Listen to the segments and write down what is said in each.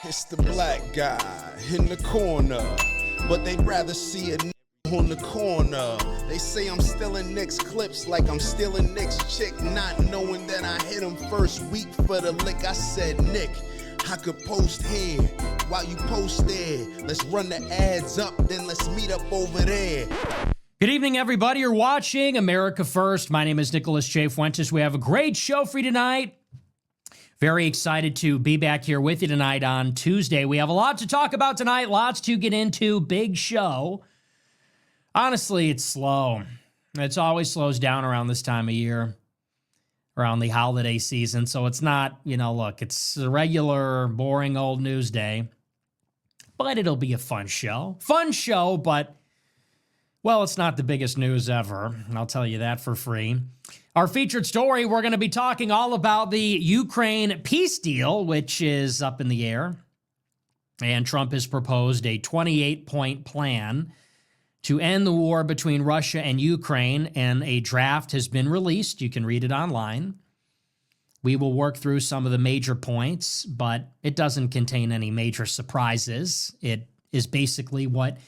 It's the black guy in the corner, but they'd rather see a on the corner. They say I'm stealing Nick's clips like I'm stealing Nick's chick, not knowing that I hit him first week for the lick. I said, Nick, I could post here while you post there. Let's run the ads up, then let's meet up over there. Good evening, everybody. You're watching America First. My name is Nicholas J. Fuentes. We have a great show for you tonight. Very excited to be back here with you tonight on Tuesday. We have a lot to talk about tonight, lots to get into, big show. Honestly, it's slow. It always slows down around this time of year, around the holiday season. So it's not, look, it's a regular, boring old news day. But it'll be a fun show. Fun show, but, well, it's not the biggest news ever. I'll tell you that for free. Our featured story, we're going to be talking all about the Ukraine peace deal, which is up in the air. And Trump has proposed a 28-point plan to end the war between Russia and Ukraine, and a draft has been released. You can read it online. We will work through some of the major points, but it doesn't contain any major surprises. It is basically what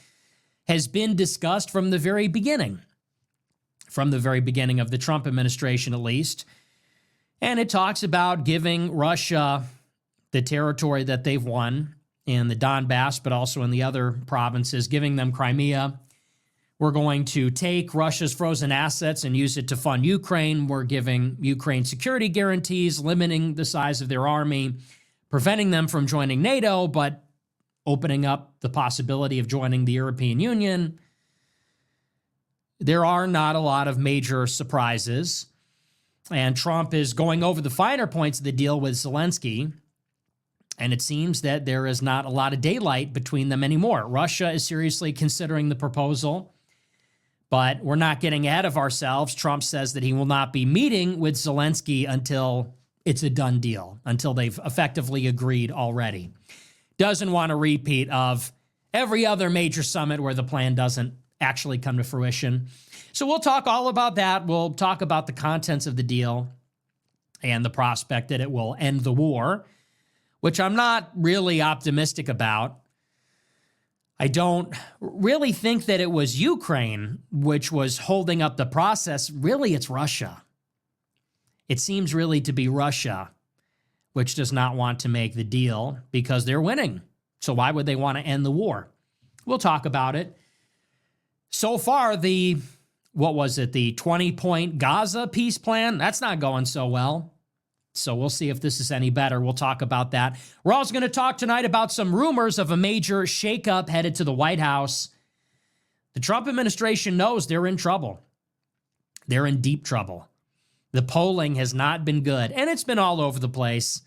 has been discussed from the very beginning of the Trump administration, at least. And it talks about giving Russia the territory that they've won in the Donbass, but also in the other provinces, giving them Crimea. We're going to take Russia's frozen assets and use it to fund Ukraine. We're giving Ukraine security guarantees, limiting the size of their army, preventing them from joining NATO, but opening up the possibility of joining the European Union. There are not a lot of major surprises, and Trump is going over the finer points of the deal with Zelensky, and it seems that there is not a lot of daylight between them anymore. Russia is seriously considering the proposal, but we're not getting ahead of ourselves. Trump says that he will not be meeting with Zelensky until it's a done deal, until they've effectively agreed already. Doesn't want a repeat of every other major summit where the plan doesn't actually come to fruition. So we'll talk all about that. We'll talk about the contents of the deal and the prospect that it will end the war, which I'm not really optimistic about. I don't really think that it was Ukraine which was holding up the process. Really, it's Russia. It seems really to be Russia which does not want to make the deal because they're winning. So why would they want to end the war? We'll talk about it. So far, the 20-point Gaza peace plan, that's not going so well. So we'll see if this is any better. We'll talk about that. We're also going to talk tonight about some rumors of a major shakeup headed to the White House. The Trump administration knows they're in trouble. They're in deep trouble. The polling has not been good, and it's been all over the place.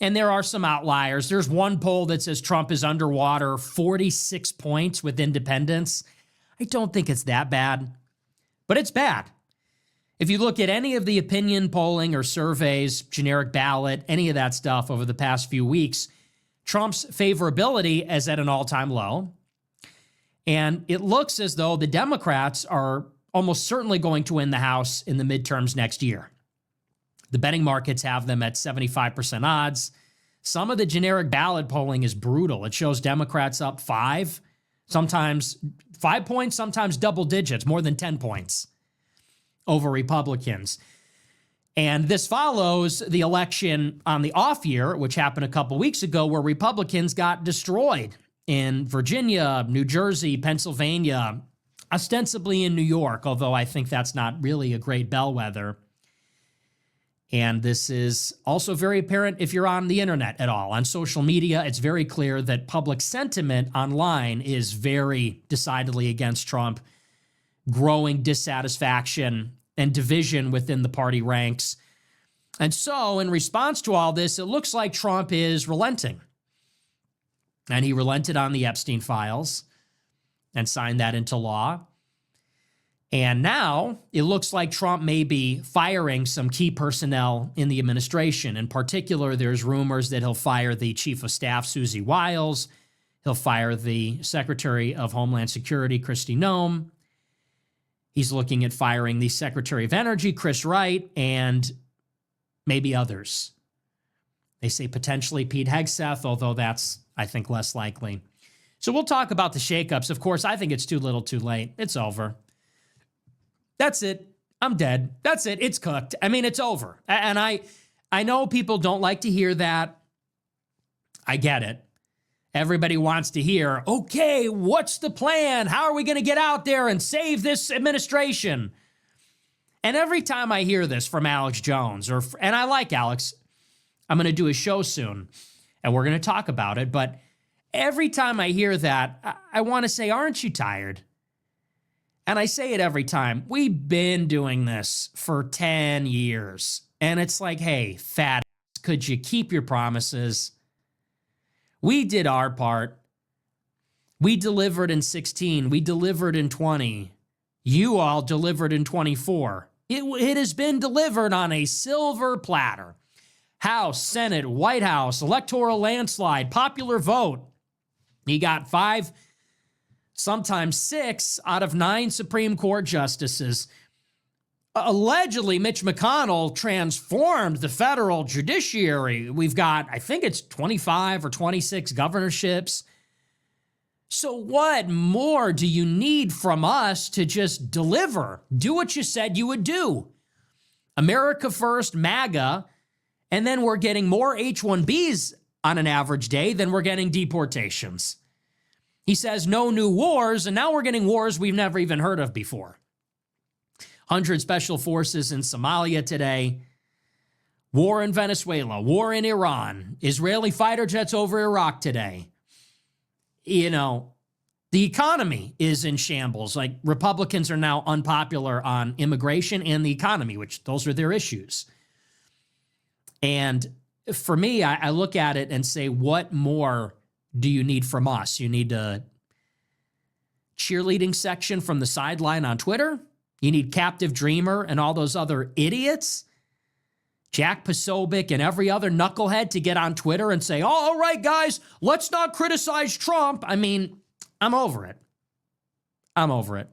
And there are some outliers. There's one poll that says Trump is underwater 46 points with independents. I don't think it's that bad, but it's bad. If you look at any of the opinion polling or surveys, generic ballot, any of that stuff over the past few weeks, Trump's favorability is at an all-time low. And it looks as though the Democrats are almost certainly going to win the House in the midterms next year. The betting markets have them at 75% odds. Some of the generic ballot polling is brutal. It shows Democrats up 5, sometimes 5 points, sometimes double digits, more than 10 points over Republicans. And this follows the election on the off year, which happened a couple weeks ago, where Republicans got destroyed in Virginia, New Jersey, Pennsylvania, ostensibly in New York, although I think that's not really a great bellwether. And this is also very apparent if you're on the internet at all. On social media, it's very clear that public sentiment online is very decidedly against Trump, growing dissatisfaction and division within the party ranks. And so, in response to all this, it looks like Trump is relenting. And he relented on the Epstein files and signed that into law. And now it looks like Trump may be firing some key personnel in the administration. In particular, there's rumors that he'll fire the chief of staff, Susie Wiles. He'll fire the Secretary of Homeland Security, Kristi Noem. He's looking at firing the Secretary of Energy, Chris Wright, and maybe others. They say potentially Pete Hegseth, although that's, I think, less likely. So we'll talk about the shakeups. Of course, I think it's too little too late. It's over. That's it. I'm dead. That's it. It's cooked. I mean, it's over. And I know people don't like to hear that. I get it. Everybody wants to hear, okay, what's the plan? How are we going to get out there and save this administration? And every time I hear this from Alex Jones, and I like Alex, I'm going to do a show soon, and we're going to talk about it, but every time I hear that, I want to say, aren't you tired? And I say it every time. We've been doing this for 10 years. And it's like, hey, fat ass, could you keep your promises? We did our part. We delivered in 16. We delivered in 20. You all delivered in 24. It has been delivered on a silver platter. House, Senate, White House, electoral landslide, popular vote. He got 5, sometimes 6 out of 9 Supreme Court justices. Allegedly, Mitch McConnell transformed the federal judiciary. We've got, I think it's 25 or 26 governorships. So what more do you need from us to just deliver? Do what you said you would do. America First, MAGA, and then we're getting more H-1Bs on an average day than we're getting deportations. He says no new wars, and now we're getting wars we've never even heard of before. 100 special forces in Somalia today. War in Venezuela. War in Iran. Israeli fighter jets over Iraq today. You know, the economy is in shambles. Like, Republicans are now unpopular on immigration and the economy, which those are their issues. And for me, I look at it and say, what more do you need from us? You need a cheerleading section from the sideline on Twitter. You need Captive Dreamer and all those other idiots. Jack Posobiec and every other knucklehead to get on Twitter and say, oh, all right, guys, let's not criticize Trump. I mean, I'm over it. I'm over it.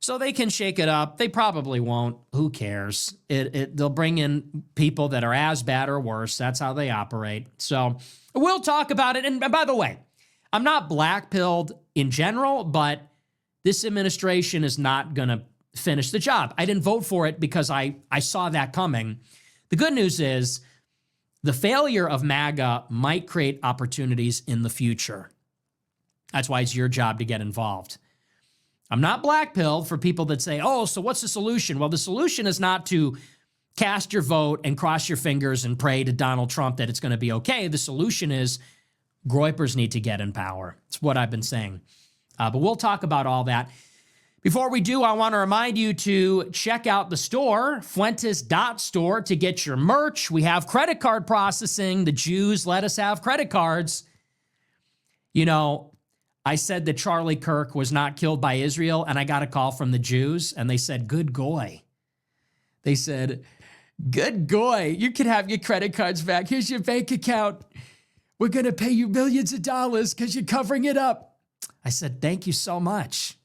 So they can shake it up. They probably won't. Who cares? They'll bring in people that are as bad or worse. That's how they operate. So we'll talk about it. And by the way, I'm not black-pilled in general, but this administration is not going to finish the job. I didn't vote for it because I saw that coming. The good news is the failure of MAGA might create opportunities in the future. That's why it's your job to get involved. I'm not black-pilled for people that say, oh, so what's the solution? Well, the solution is not to cast your vote and cross your fingers and pray to Donald Trump that it's going to be okay. The solution is Groypers need to get in power. It's what I've been saying. But we'll talk about all that. Before we do, I want to remind you to check out the store, Fuentes.store, to get your merch. We have credit card processing. The Jews let us have credit cards. You know, I said that Charlie Kirk was not killed by Israel, and I got a call from the Jews, and they said, good goy. They said, good goy. You can have your credit cards back. Here's your bank account. We're going to pay you millions of dollars because you're covering it up. I said, thank you so much.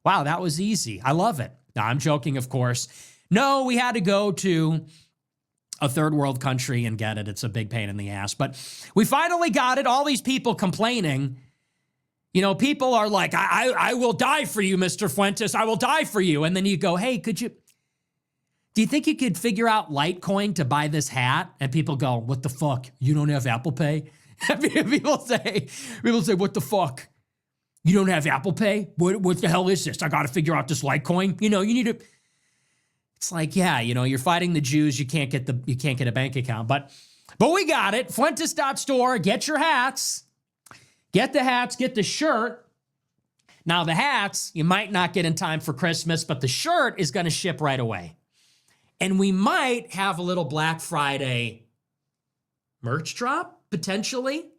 Wow, that was easy. I love it. No, I'm joking, of course. No, we had to go to a third world country and get it. It's a big pain in the ass. But we finally got it. All these people complaining. You know, people are like, I will die for you, Mr. Fuentes. I will die for you. And then you go, hey, do you think you could figure out Litecoin to buy this hat? And people go, what the fuck? You don't have Apple Pay? People say, what the fuck? You don't have Apple Pay? What the hell is this? I got to figure out this Litecoin. You know, you need to. It's like, yeah, you know, you're fighting the Jews. You can't get a bank account, but we got it. Fuentes.store. Get your hats. Get the hats. Get the shirt. Now the hats you might not get in time for Christmas, but the shirt is going to ship right away, and we might have a little Black Friday merch drop potentially.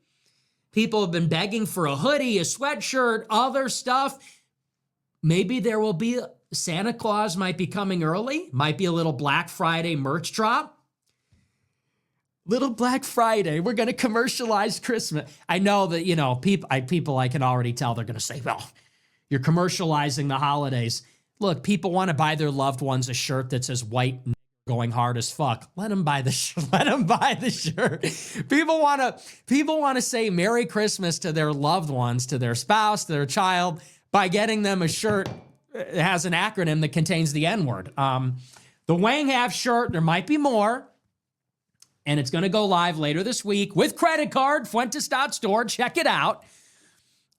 People have been begging for a hoodie, a sweatshirt, other stuff. Maybe there will be Santa Claus might be coming early. Might be a little Black Friday merch drop. Little Black Friday. We're going to commercialize Christmas. I know that, you know, people I can already tell they're going to say, well, you're commercializing the holidays. Look, people want to buy their loved ones a shirt that says white going hard as fuck. Let him buy the let him buy the shirt. People want to say Merry Christmas to their loved ones, to their spouse, to their child by getting them a shirt that has an acronym that contains the N-word. The Wang Half shirt, there might be more, and it's going to go live later this week with credit card, Fuentes.store. Check it out.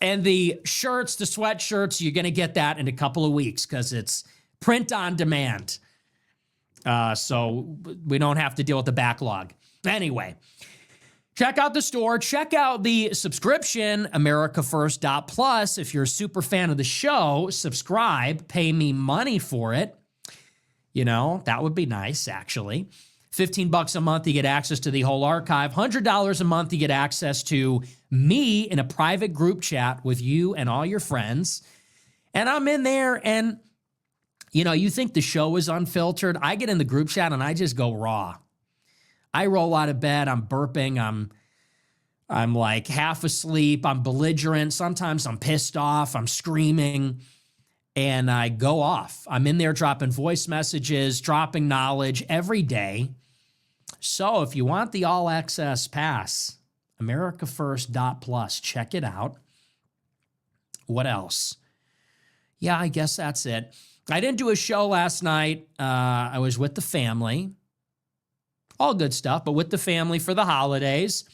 And the shirts, the sweatshirts, you're going to get that in a couple of weeks because it's print on demand. So we don't have to deal with the backlog. Anyway, check out the store. Check out the subscription, AmericaFirst.plus. If you're a super fan of the show, subscribe. Pay me money for it. You know, that would be nice, actually. $15 a month, you get access to the whole archive. $100 a month, you get access to me in a private group chat with you and all your friends. And I'm in there, and, you know, you think the show is unfiltered. I get in the group chat, and I just go raw. I roll out of bed. I'm burping. I'm like half asleep. I'm belligerent. Sometimes I'm pissed off. I'm screaming. And I go off. I'm in there dropping voice messages, dropping knowledge every day. So if you want the all access pass, AmericaFirst.plus, check it out. What else? Yeah, I guess that's it. I didn't do a show last night. I was with the family. All good stuff, but with the family for the holidays.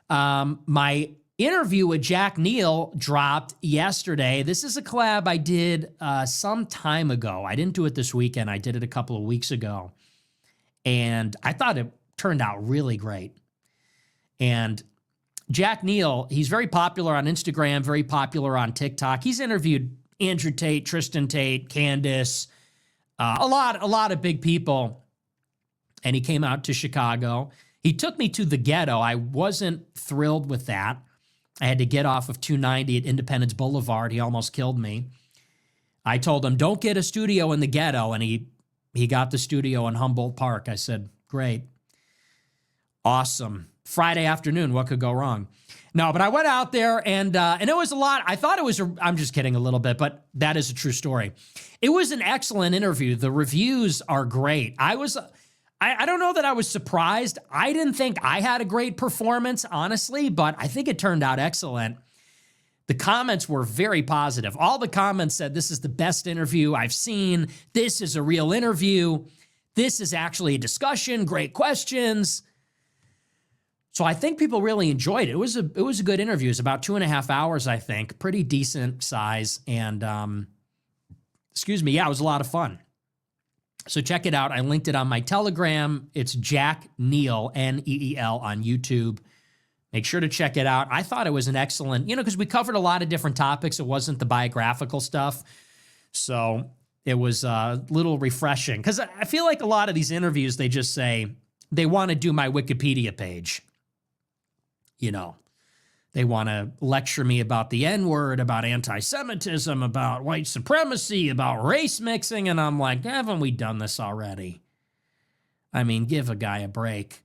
My interview with Jack Neal dropped yesterday. This is a collab I did some time ago. I didn't do it this weekend. I did it a couple of weeks ago. And I thought it turned out really great. And Jack Neal, he's very popular on Instagram, very popular on TikTok. He's interviewed Andrew Tate, Tristan Tate, Candace, a lot of big people. And he came out to Chicago. He took me to the ghetto. I wasn't thrilled with that. I had to get off of 290 at Independence Boulevard. He almost killed me. I told him, don't get a studio in the ghetto. And he got the studio in Humboldt Park. I said, great. Awesome. Friday afternoon, what could go wrong? No, but I went out there and it was a lot. I thought it was, I'm just kidding a little bit, but that is a true story. It was an excellent interview. The reviews are great. I don't know that I was surprised. I didn't think I had a great performance, honestly, but I think it turned out excellent. The comments were very positive. All the comments said, this is the best interview I've seen. This is a real interview. This is actually a discussion. Great questions. So I think people really enjoyed it. It was a good interview. It was about 2.5 hours, I think. Pretty decent size. And, yeah, it was a lot of fun. So check it out. I linked it on my Telegram. It's Jack Neal, Neel, on YouTube. Make sure to check it out. I thought it was an excellent, because we covered a lot of different topics. It wasn't the biographical stuff. So it was a little refreshing. Because I feel like a lot of these interviews, they just say, they want to do my Wikipedia page. They want to lecture me about the N-word, about anti-Semitism, about white supremacy, about race mixing. And I'm like, haven't we done this already? I mean, give a guy a break.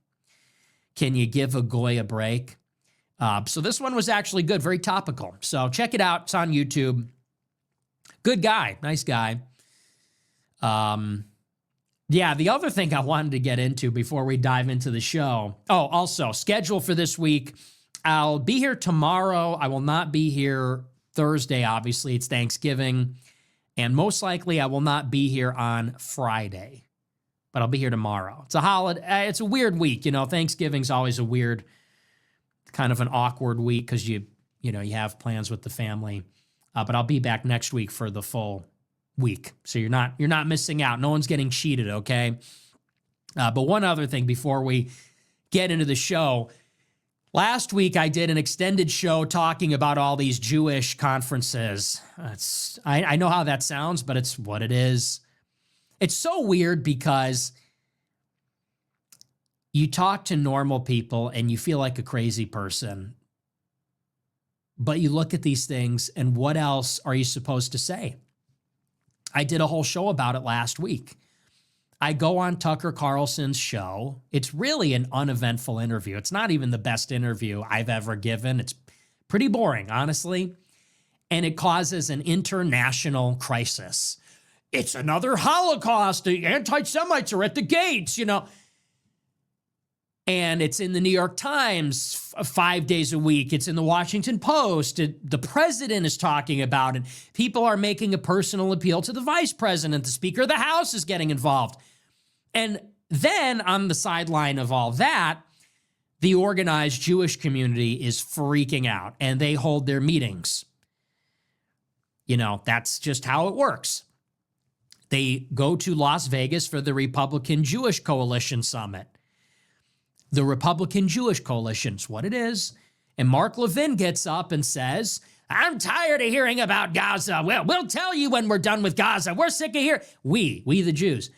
Can you give a goy a break? So this one was actually good, very topical. So check it out. It's on YouTube. Good guy. Nice guy. Yeah, the other thing I wanted to get into before we dive into the show. Oh, also, schedule for this week. I'll be here tomorrow. I will not be here Thursday, obviously. It's Thanksgiving. And most likely I will not be here on Friday. But I'll be here tomorrow. It's a holiday. It's a weird week. Thanksgiving's always a weird, kind of an awkward week because you have plans with the family. But I'll be back next week for the full week. So you're not missing out. No one's getting cheated, okay? But one other thing before we get into the show. Last week, I did an extended show talking about all these Jewish conferences. I know how that sounds, but it's what it is. It's so weird because you talk to normal people and you feel like a crazy person. But you look at these things and what else are you supposed to say? I did a whole show about it last week. I go on Tucker Carlson's show. It's really an uneventful interview. It's not even the best interview I've ever given. It's pretty boring, honestly. And it causes an international crisis. it's another Holocaust. The anti-Semites are at the gates, And it's in the New York Times 5 days a week. It's in the Washington Post. The president is talking about it. People are making a personal appeal to the vice president. The Speaker of the House is getting involved. And then on the sideline of all that, the organized Jewish community is freaking out and they hold their meetings. That's just how it works. They go to Las Vegas for the Republican Jewish Coalition Summit. The Republican Jewish Coalition is what it is. And Mark Levin gets up and says, I'm tired of hearing about Gaza. Well, we'll tell you when we're done with Gaza. We're sick of hearing. We the Jews.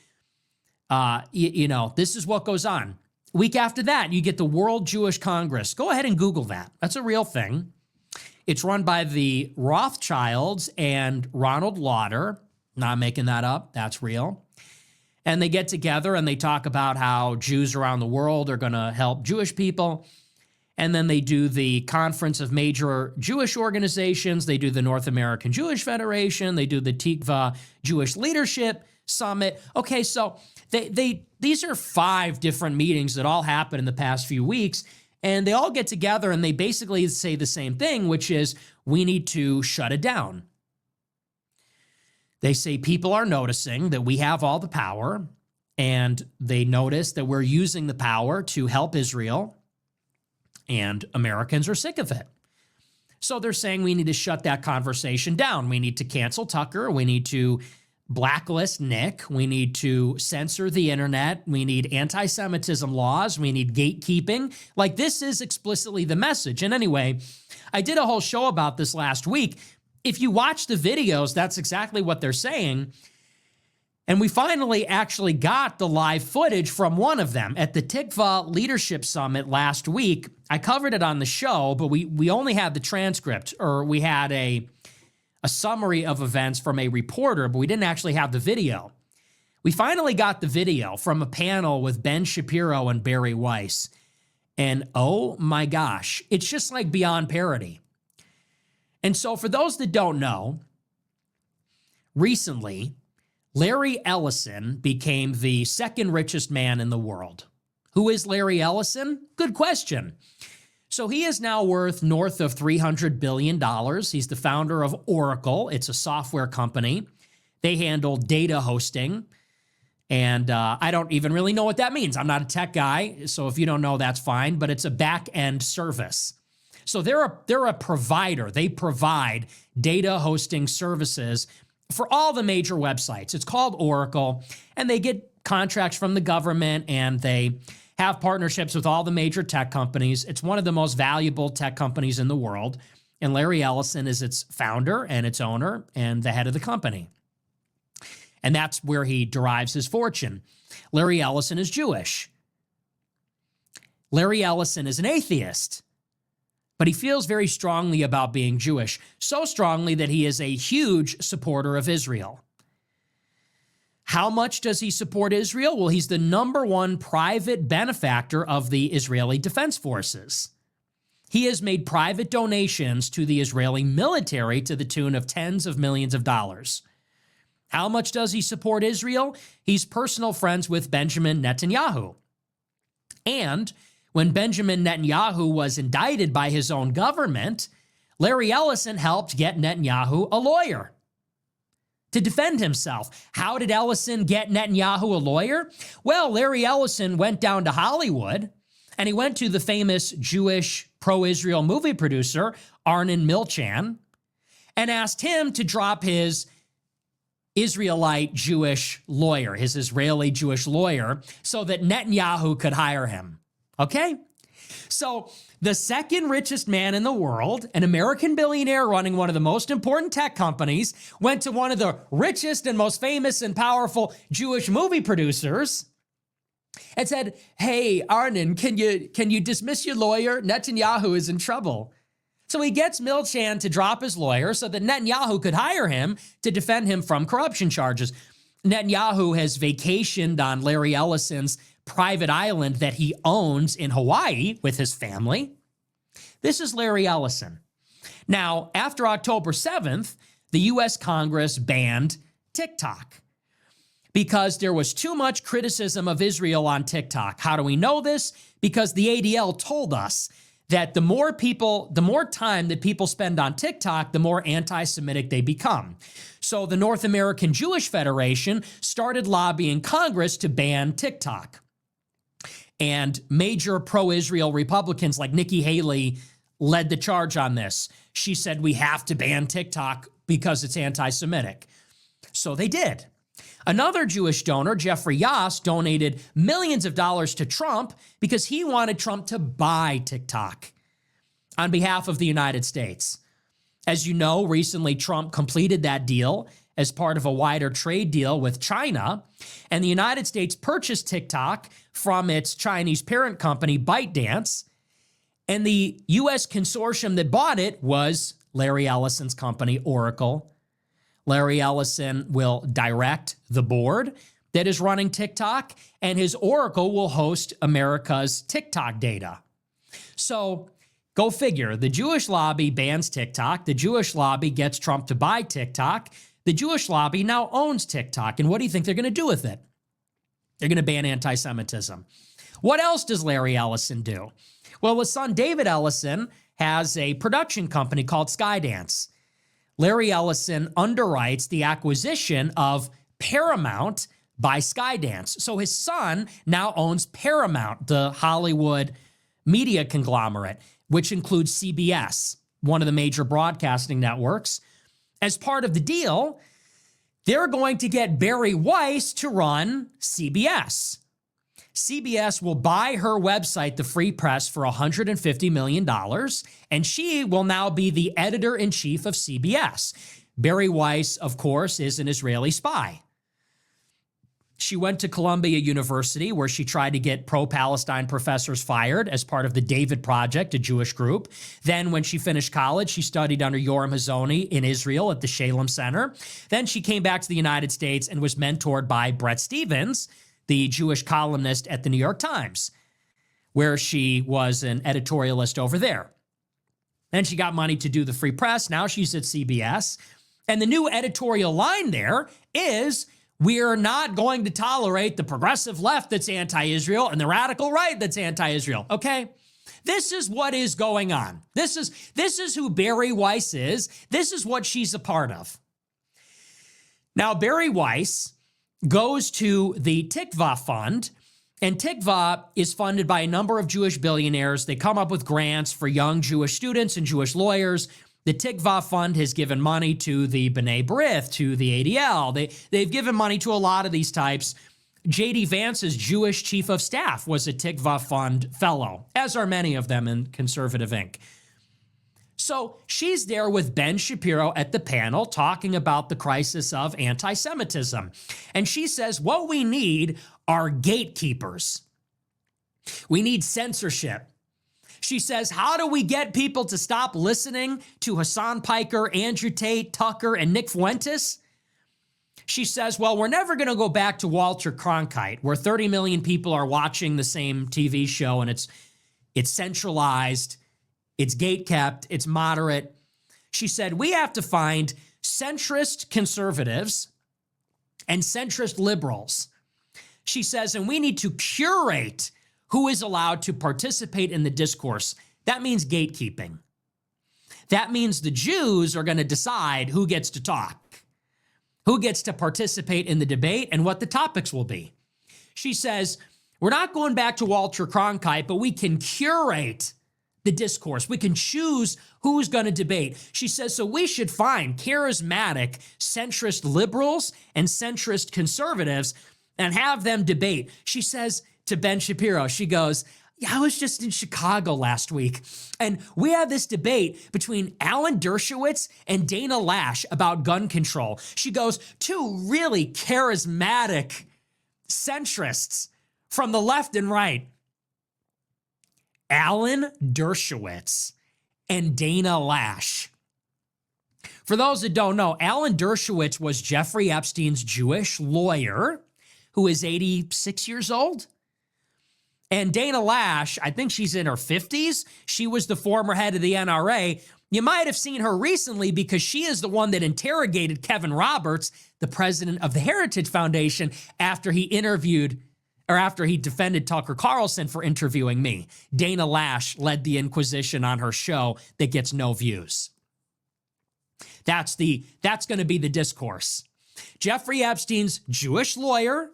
This is what goes on. Week after that, you get the World Jewish Congress. Go ahead and Google that. That's a real thing. It's run by the Rothschilds and Ronald Lauder. Not making that up. That's real. And they get together and they talk about how Jews around the world are going to help Jewish people. And then they do the Conference of Major Jewish Organizations. They do the North American Jewish Federation. They do the Tikva Jewish Leadership Summit. Okay, so these are 5 different meetings that all happened in the past few weeks. And they all get together and they basically say the same thing, which is we need to shut it down. They say people are noticing that we have all the power, and they notice that we're using the power to help Israel, and Americans are sick of it. So they're saying we need to shut that conversation down. We need to cancel Tucker. We need to blacklist Nick. We need to censor the internet. We need anti-Semitism laws. We need gatekeeping. Like, this is explicitly the message. And anyway, I did a whole show about this last week. If you watch the videos, that's exactly what they're saying. And we finally actually got the live footage from one of them at the Tikva Leadership Summit last week. I covered it on the show, but we only had the transcript, or we had a summary of events from a reporter, but we didn't actually have the video. We finally got the video from a panel with Ben Shapiro and Barry Weiss. And oh my gosh, it's just like beyond parody. And so for those that don't know, recently, Larry Ellison became the second richest man in the world. Who is Larry Ellison? Good question. So he is now worth north of $300 billion. He's the founder of Oracle. It's a software company. They handle data hosting. And I don't even really know what that means. I'm not a tech guy, so if you don't know, that's fine. But it's a back-end service. So they're a provider. They provide data hosting services for all the major websites. It's called Oracle, and they get contracts from the government, and they have partnerships with all the major tech companies. It's one of the most valuable tech companies in the world, and Larry Ellison is its founder and its owner and the head of the company. And that's where he derives his fortune. Larry Ellison is Jewish. Larry Ellison is an atheist. But he feels very strongly about being Jewish, so strongly that he is a huge supporter of Israel. How much does he support Israel? Well, he's the #1 private benefactor of the Israeli Defense Forces. He has made private donations to the Israeli military to the tune of tens of millions of dollars. How much does he support Israel? He's personal friends with Benjamin Netanyahu. And when Benjamin Netanyahu was indicted by his own government, Larry Ellison helped get Netanyahu a lawyer to defend himself. How did Ellison get Netanyahu a lawyer? Well, Larry Ellison went down to Hollywood, and he went to the famous Jewish pro-Israel movie producer, Arnon Milchan, and asked him to drop his Israelite Jewish lawyer, his Israeli Jewish lawyer, so that Netanyahu could hire him. Okay? So the second richest man in the world, an American billionaire running one of the most important tech companies, went to one of the richest and most famous and powerful Jewish movie producers and said, hey, Arnon, can you dismiss your lawyer? Netanyahu is in trouble. So he gets Milchan to drop his lawyer so that Netanyahu could hire him to defend him from corruption charges. Netanyahu has vacationed on Larry Ellison's private island that he owns in Hawaii with his family. This is Larry Ellison. Now, after October 7th, the U.S. Congress banned TikTok. because there was too much criticism of Israel on TikTok. How do we know this? Because the ADL told us that the more time that people spend on TikTok, the more anti-Semitic they become. So the North American Jewish Federation started lobbying Congress to ban TikTok. And major pro-Israel Republicans like Nikki Haley led the charge on this. She said, we have to ban TikTok because it's anti-Semitic. So they did. Another Jewish donor, Jeffrey Yass, donated millions of dollars to Trump because he wanted Trump to buy TikTok on behalf of the United States. As you know, recently Trump completed that deal as part of a wider trade deal with China, and the United States purchased TikTok from its Chinese parent company, ByteDance, and the U.S. consortium that bought it was Larry Ellison's company, Oracle. Larry Ellison will direct the board that is running TikTok, and his Oracle will host America's TikTok data. So go figure. The Jewish lobby bans TikTok. The Jewish lobby gets Trump to buy TikTok. The Jewish lobby now owns TikTok. And what do you think they're going to do with it? They're going to ban anti-Semitism. What else does Larry Ellison do? Well, his son David Ellison has a production company called Skydance. Larry Ellison underwrites the acquisition of Paramount by Skydance. So his son now owns Paramount, the Hollywood media conglomerate, which includes CBS, one of the major broadcasting networks. As part of the deal, they're going to get Barry Weiss to run CBS. CBS will buy her website, The Free Press, for $150 million, and she will now be the editor-in-chief of CBS. Barry Weiss, of course, is an Israeli spy. She went to Columbia University, where she tried to get pro-Palestine professors fired as part of the David Project, a Jewish group. Then when she finished college, she studied under Yoram Hazony in Israel at the Shalem Center. Then she came back to the United States and was mentored by Bret Stephens, the Jewish columnist at the New York Times, where she was an editorialist over there. Then she got money to do the Free Press. Now she's at CBS. And the new editorial line there is, we're not going to tolerate the progressive left that's anti-Israel and the radical right that's anti-Israel. Okay? This is what is going on. This is who Barry Weiss is. This is what she's a part of. Now, Barry Weiss goes to the Tikva Fund, and Tikva is funded by a number of Jewish billionaires. They come up with grants for young Jewish students and Jewish lawyers. The Tikva Fund has given money to the B'nai B'rith, to the ADL. They've given money to a lot of these types. J.D. Vance's Jewish chief of staff was a Tikva Fund fellow, as are many of them in Conservative Inc. So she's there with Ben Shapiro at the panel talking about the crisis of anti-Semitism. And she says, what we need are gatekeepers. We need censorship. She says, how do we get people to stop listening to Hassan Piker, Andrew Tate, Tucker, and Nick Fuentes? She says, well, we're never going to go back to Walter Cronkite, where 30 million people are watching the same TV show, and it's centralized, it's gate-kept, it's moderate. She said, we have to find centrist conservatives and centrist liberals. She says, and we need to curate who is allowed to participate in the discourse. That means gatekeeping. That means the Jews are going to decide who gets to talk, who gets to participate in the debate, and what the topics will be. She says, we're not going back to Walter Cronkite, but we can curate the discourse. We can choose who's going to debate. She says, so we should find charismatic centrist liberals and centrist conservatives and have them debate. She says to Ben Shapiro, she goes, yeah, I was just in Chicago last week, and we had this debate between Alan Dershowitz and Dana Lash about gun control. She goes, two really charismatic centrists from the left and right. Alan Dershowitz and Dana Lash. For those that don't know, Alan Dershowitz was Jeffrey Epstein's Jewish lawyer who is 86 years old. And Dana Lash, I think she's in her 50s. She was the former head of the NRA. You might have seen her recently because she is the one that interrogated Kevin Roberts, the president of the Heritage Foundation, after he defended Tucker Carlson for interviewing me. Dana Lash led the inquisition on her show that gets no views. That's going to be the discourse. Jeffrey Epstein's Jewish lawyer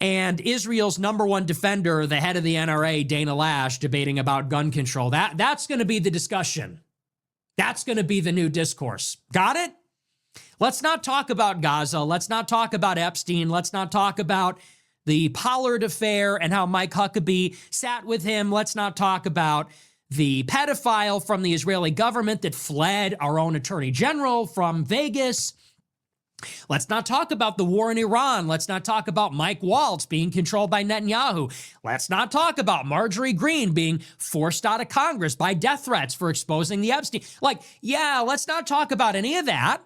and Israel's number one defender, the head of the NRA, Dana Lash, debating about gun control. That's going to be the discussion. That's going to be the new discourse. Got it? Let's not talk about Gaza. Let's not talk about Epstein. Let's not talk about the Pollard affair and how Mike Huckabee sat with him. Let's not talk about the pedophile from the Israeli government that fled our own attorney general from Vegas. Let's not talk about the war in Iran. Let's not talk about Mike Waltz being controlled by Netanyahu. Let's not talk about Marjorie Greene being forced out of Congress by death threats for exposing the Epstein. Let's not talk about any of that.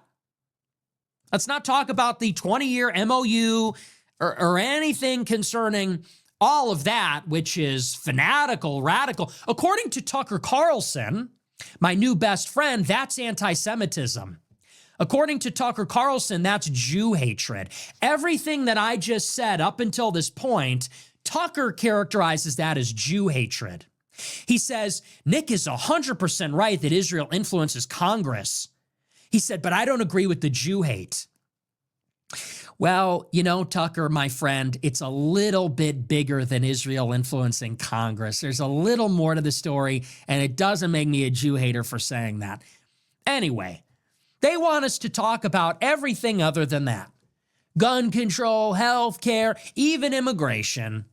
Let's not talk about the 20-year MOU or anything concerning all of that, which is fanatical, radical. According to Tucker Carlson, my new best friend, that's anti-Semitism. According to Tucker Carlson, that's Jew hatred. Everything that I just said up until this point, Tucker characterizes that as Jew hatred. He says, Nick is 100% right that Israel influences Congress. He said, but I don't agree with the Jew hate. Well, Tucker, my friend, it's a little bit bigger than Israel influencing Congress. There's a little more to the story, and it doesn't make me a Jew hater for saying that. Anyway, they want us to talk about everything other than that. Gun control, health care, even immigration.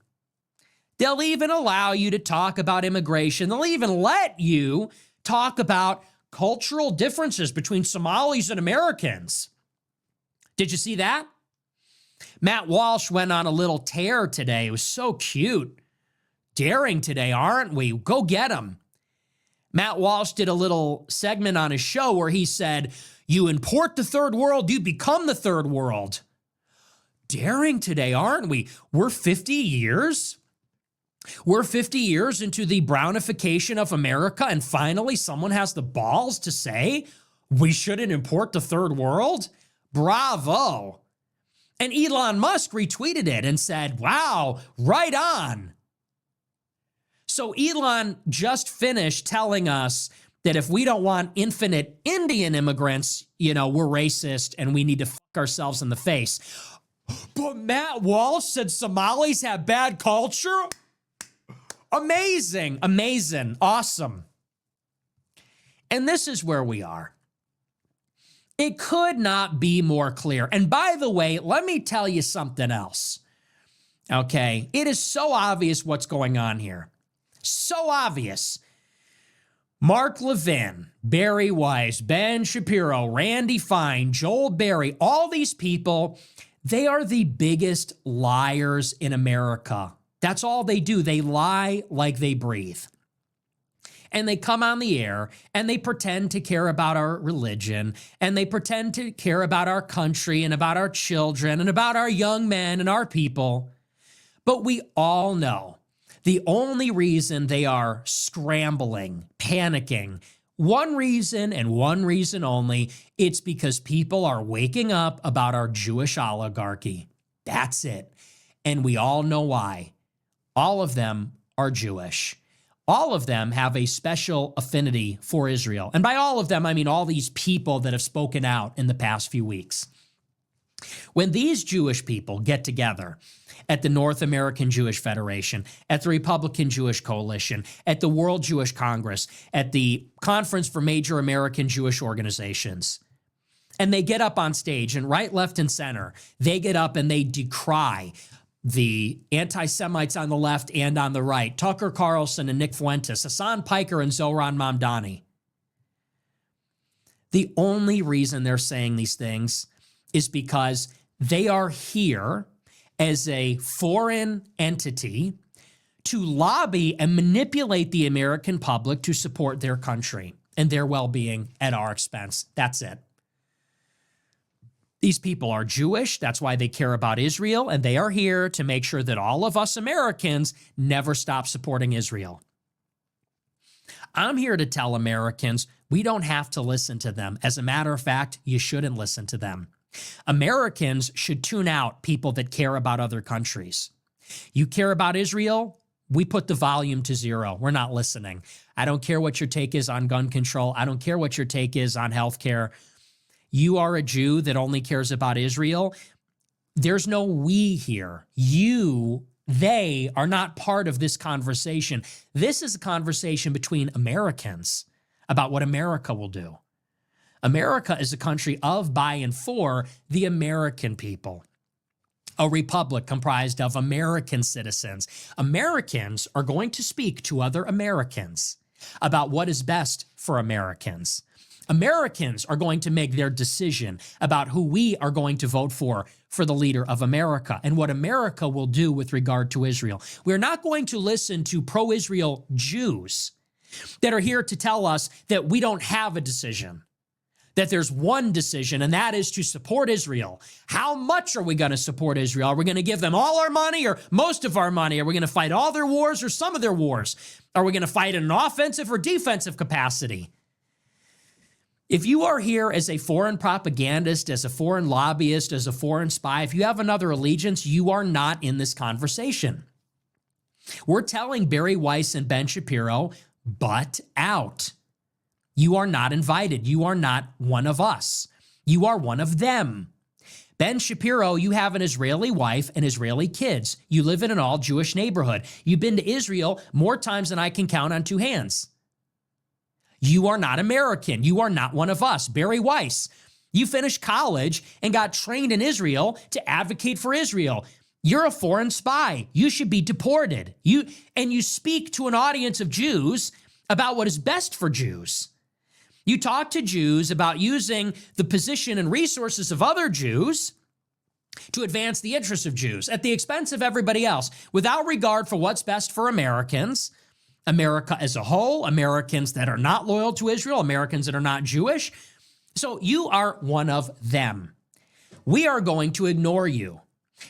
They'll even allow you to talk about immigration. They'll even let you talk about cultural differences between Somalis and Americans. Did you see that? Matt Walsh went on a little tear today. It was so cute. Daring today, aren't we? Go get him. Matt Walsh did a little segment on his show where he said, you import the third world, you become the third world. Daring today, aren't we? We're 50 years. We're 50 years into the brownification of America, and finally someone has the balls to say we shouldn't import the third world? Bravo. And Elon Musk retweeted it and said, wow, right on. So Elon just finished telling us that if we don't want infinite Indian immigrants, we're racist and we need to fuck ourselves in the face. But Matt Walsh said Somalis have bad culture? Amazing, amazing, awesome. And this is where we are. It could not be more clear. And by the way, let me tell you something else. Okay, it is so obvious what's going on here. So obvious. Mark Levin, Barry Weiss, Ben Shapiro, Randy Fine, Joel Berry, all these people, they are the biggest liars in America. That's all they do. They lie like they breathe. And they come on the air and they pretend to care about our religion and they pretend to care about our country and about our children and about our young men and our people. But we all know the only reason they are scrambling, panicking, one reason and one reason only, it's because people are waking up about our Jewish oligarchy. That's it. And we all know why. All of them are Jewish. All of them have a special affinity for Israel. And by all of them, I mean all these people that have spoken out in the past few weeks. When these Jewish people get together at the North American Jewish Federation, at the Republican Jewish Coalition, at the World Jewish Congress, at the Conference for Major American Jewish Organizations, and they get up on stage and right, left, and center, they get up and they decry the anti-Semites on the left and on the right, Tucker Carlson and Nick Fuentes, Hassan Piker and Zohran Mamdani. The only reason they're saying these things is because they are here as a foreign entity to lobby and manipulate the American public to support their country and their well-being at our expense. That's it. These people are Jewish. That's why they care about Israel, and they are here to make sure that all of us Americans never stop supporting Israel. I'm here to tell Americans we don't have to listen to them. As a matter of fact, you shouldn't listen to them. Americans should tune out people that care about other countries. You care about Israel? We put the volume to 0. We're not listening. I don't care what your take is on gun control. I don't care what your take is on healthcare. You are a Jew that only cares about Israel. There's no we here. They are not part of this conversation. This is a conversation between Americans about what America will do. America is a country of, by, and for the American people. A republic comprised of American citizens. Americans are going to speak to other Americans about what is best for Americans. Americans are going to make their decision about who we are going to vote for the leader of America and what America will do with regard to Israel. We're not going to listen to pro-Israel Jews that are here to tell us that we don't have a decision, that there's one decision, and that is to support Israel. How much are we going to support Israel? Are we going to give them all our money or most of our money? Are we going to fight all their wars or some of their wars? Are we going to fight in an offensive or defensive capacity? If you are here as a foreign propagandist, as a foreign lobbyist, as a foreign spy, if you have another allegiance, you are not in this conversation. We're telling Barry Weiss and Ben Shapiro, butt out. You are not invited. You are not one of us. You are one of them. Ben Shapiro, you have an Israeli wife and Israeli kids. You live in an all-Jewish neighborhood. You've been to Israel more times than I can count on 2 hands. You are not American. You are not one of us. Barry Weiss, you finished college and got trained in Israel to advocate for Israel. You're a foreign spy. You should be deported. You speak to an audience of Jews about what is best for Jews. You talk to Jews about using the position and resources of other Jews to advance the interests of Jews at the expense of everybody else, without regard for what's best for Americans, America as a whole, Americans that are not loyal to Israel, Americans that are not Jewish. So you are one of them. We are going to ignore you.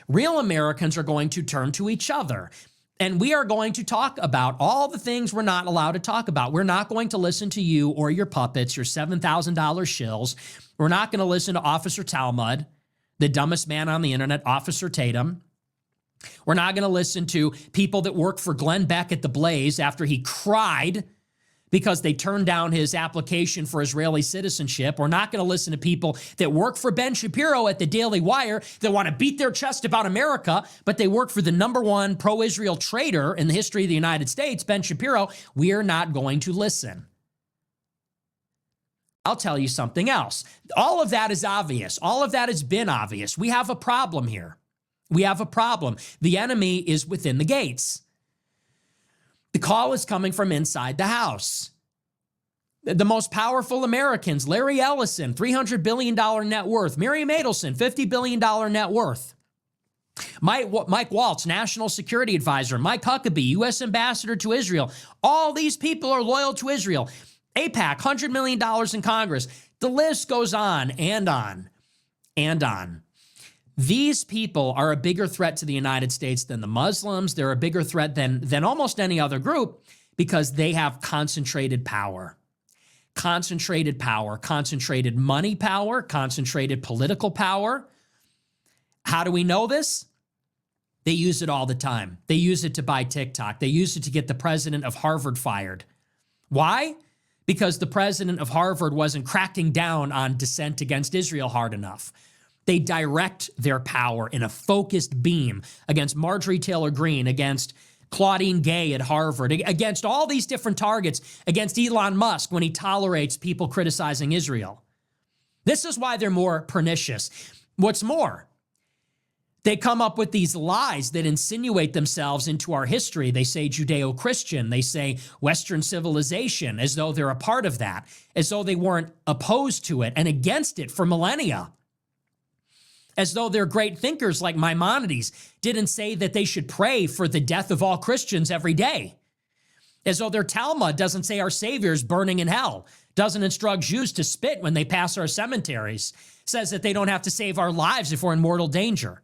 Real Americans are going to turn to each other. And we are going to talk about all the things we're not allowed to talk about. We're not going to listen to you or your puppets, your $7,000 shills. We're not going to listen to Officer Talmud, the dumbest man on the internet, Officer Tatum. We're not going to listen to people that work for Glenn Beck at the Blaze after he cried because they turned down his application for Israeli citizenship. We're not going to listen to people that work for Ben Shapiro at the Daily Wire that want to beat their chest about America, but they work for the #1 pro-Israel traitor in the history of the United States, Ben Shapiro. We're not going to listen. I'll tell you something else. All of that is obvious. All of that has been obvious. We have a problem here. We have a problem. The enemy is within the gates. The call is coming from inside the house. The most powerful Americans, Larry Ellison, $300 billion net worth. Miriam Adelson, $50 billion net worth. Mike Waltz, National Security Advisor. Mike Huckabee, U.S. Ambassador to Israel. All these people are loyal to Israel. AIPAC, $100 million in Congress. The list goes on and on and on. These people are a bigger threat to the United States than the Muslims. They're a bigger threat than almost any other group because they have concentrated power. Concentrated power, concentrated money power, concentrated political power. How do we know this? They use it all the time. They use it to buy TikTok. They use it to get the president of Harvard fired. Why? Because the president of Harvard wasn't cracking down on dissent against Israel hard enough. They direct their power in a focused beam against Marjorie Taylor Greene, against Claudine Gay at Harvard, against all these different targets, against Elon Musk when he tolerates people criticizing Israel. This is why they're more pernicious. What's more, they come up with these lies that insinuate themselves into our history. They say Judeo-Christian. They say Western civilization, as though they're a part of that, as though they weren't opposed to it and against it for millennia. As though they're great thinkers like Maimonides didn't say that they should pray for the death of all Christians every day. As though their Talmud doesn't say our Savior is burning in hell, doesn't instruct Jews to spit when they pass our cemeteries, says that they don't have to save our lives if we're in mortal danger.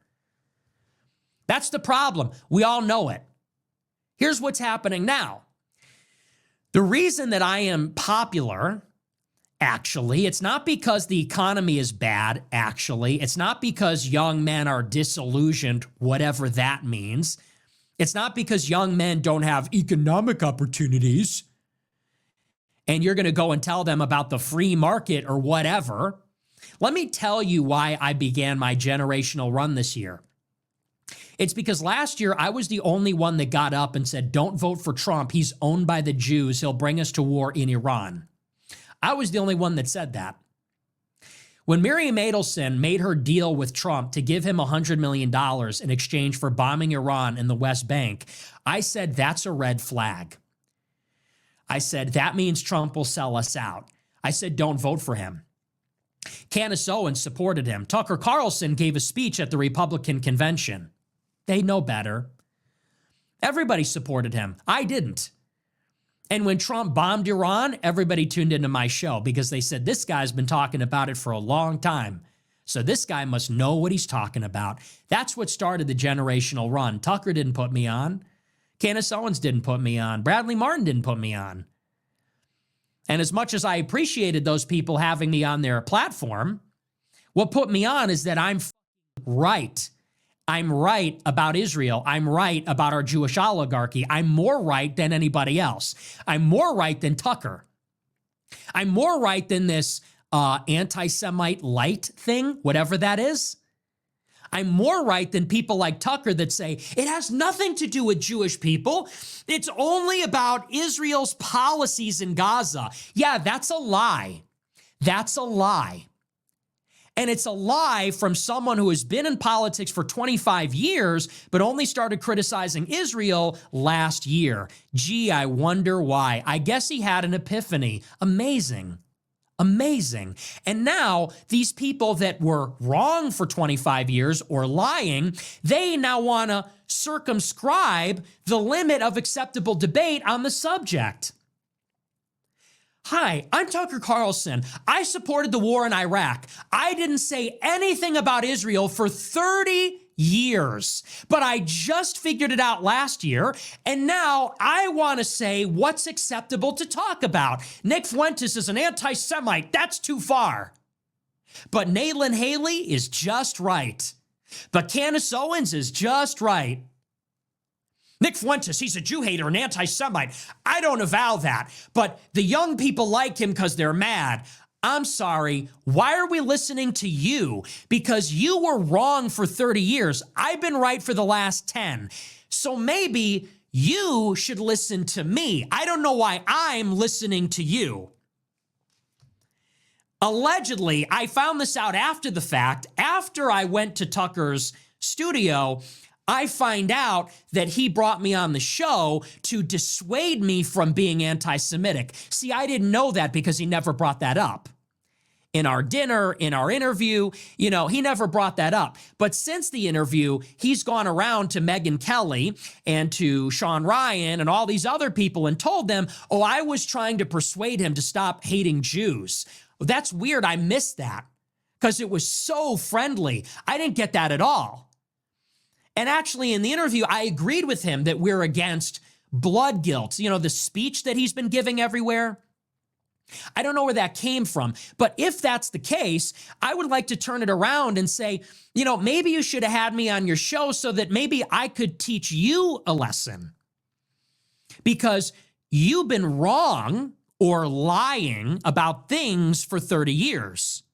That's the problem. We all know it. Here's what's happening now. The reason that I am popular, actually, it's not because the economy is bad, actually. It's not because young men are disillusioned, whatever that means. It's not because young men don't have economic opportunities and you're going to go and tell them about the free market or whatever. Let me tell you why I began my generational run this year. It's because last year I was the only one that got up and said, don't vote for Trump. He's owned by the Jews. He'll bring us to war in Iran. I was the only one that said that. When Miriam Adelson made her deal with Trump to give him $100 million in exchange for bombing Iran and the West Bank, I said, that's a red flag. I said, that means Trump will sell us out. I said, don't vote for him. Candace Owens supported him. Tucker Carlson gave a speech at the Republican convention. They know better. Everybody supported him. I didn't. And when Trump bombed Iran, everybody tuned into my show because they said, this guy's been talking about it for a long time. So this guy must know what he's talking about. That's what started the generational run. Tucker didn't put me on. Candace Owens didn't put me on. Bradley Martin didn't put me on. And as much as I appreciated those people having me on their platform, what put me on is that I'm right. I'm right about Israel. I'm right about our Jewish oligarchy. I'm more right than anybody else. I'm more right than Tucker. I'm more right than this anti-Semite light thing, whatever that is. I'm more right than people like Tucker that say it has nothing to do with Jewish people. It's only about Israel's policies in Gaza. Yeah, that's a lie. That's a lie. And it's a lie from someone who has been in politics for 25 years, but only started criticizing Israel last year. Gee, I wonder why. I guess he had an epiphany. Amazing. Amazing. And now these people that were wrong for 25 years or lying, they now want to circumscribe the limit of acceptable debate on the subject. Hi, I'm Tucker Carlson. I supported the war in Iraq. I didn't say anything about Israel for 30 years, but I just figured it out last year, and now I want to say what's acceptable to talk about. Nick Fuentes is an anti-Semite. That's too far. But Nayland Haley is just right. But Candace Owens is just right. Nick Fuentes, he's a Jew hater, an anti-Semite. I don't avow that, but the young people like him because they're mad. I'm sorry, why are we listening to you? Because you were wrong for 30 years. I've been right for the last 10. So maybe you should listen to me. I don't know why I'm listening to you. Allegedly, I found this out after the fact. After I went to Tucker's studio, I find out that he brought me on the show to dissuade me from being anti-Semitic. See, I didn't know that because he never brought that up. In our dinner, in our interview, he never brought that up. But since the interview, he's gone around to Megyn Kelly and to Sean Ryan and all these other people and told them, oh, I was trying to persuade him to stop hating Jews. Well, that's weird. I missed that because it was so friendly. I didn't get that at all. And actually, in the interview, I agreed with him that we're against blood guilt. The speech that he's been giving everywhere. I don't know where that came from. But if that's the case, I would like to turn it around and say, maybe you should have had me on your show so that maybe I could teach you a lesson. Because you've been wrong or lying about things for 30 years.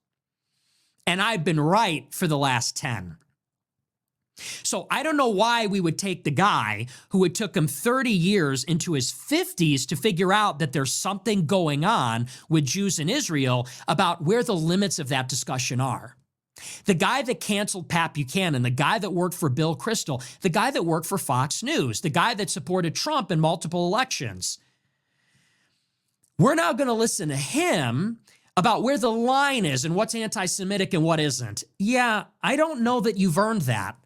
And I've been right for the last 10. So I don't know why we would take the guy who it took him 30 years into his 50s to figure out that there's something going on with Jews in Israel about where the limits of that discussion are. The guy that canceled Pat Buchanan, the guy that worked for Bill Kristol, the guy that worked for Fox News, the guy that supported Trump in multiple elections. We're now going to listen to him about where the line is and what's anti-Semitic and what isn't. Yeah, I don't know that you've earned that.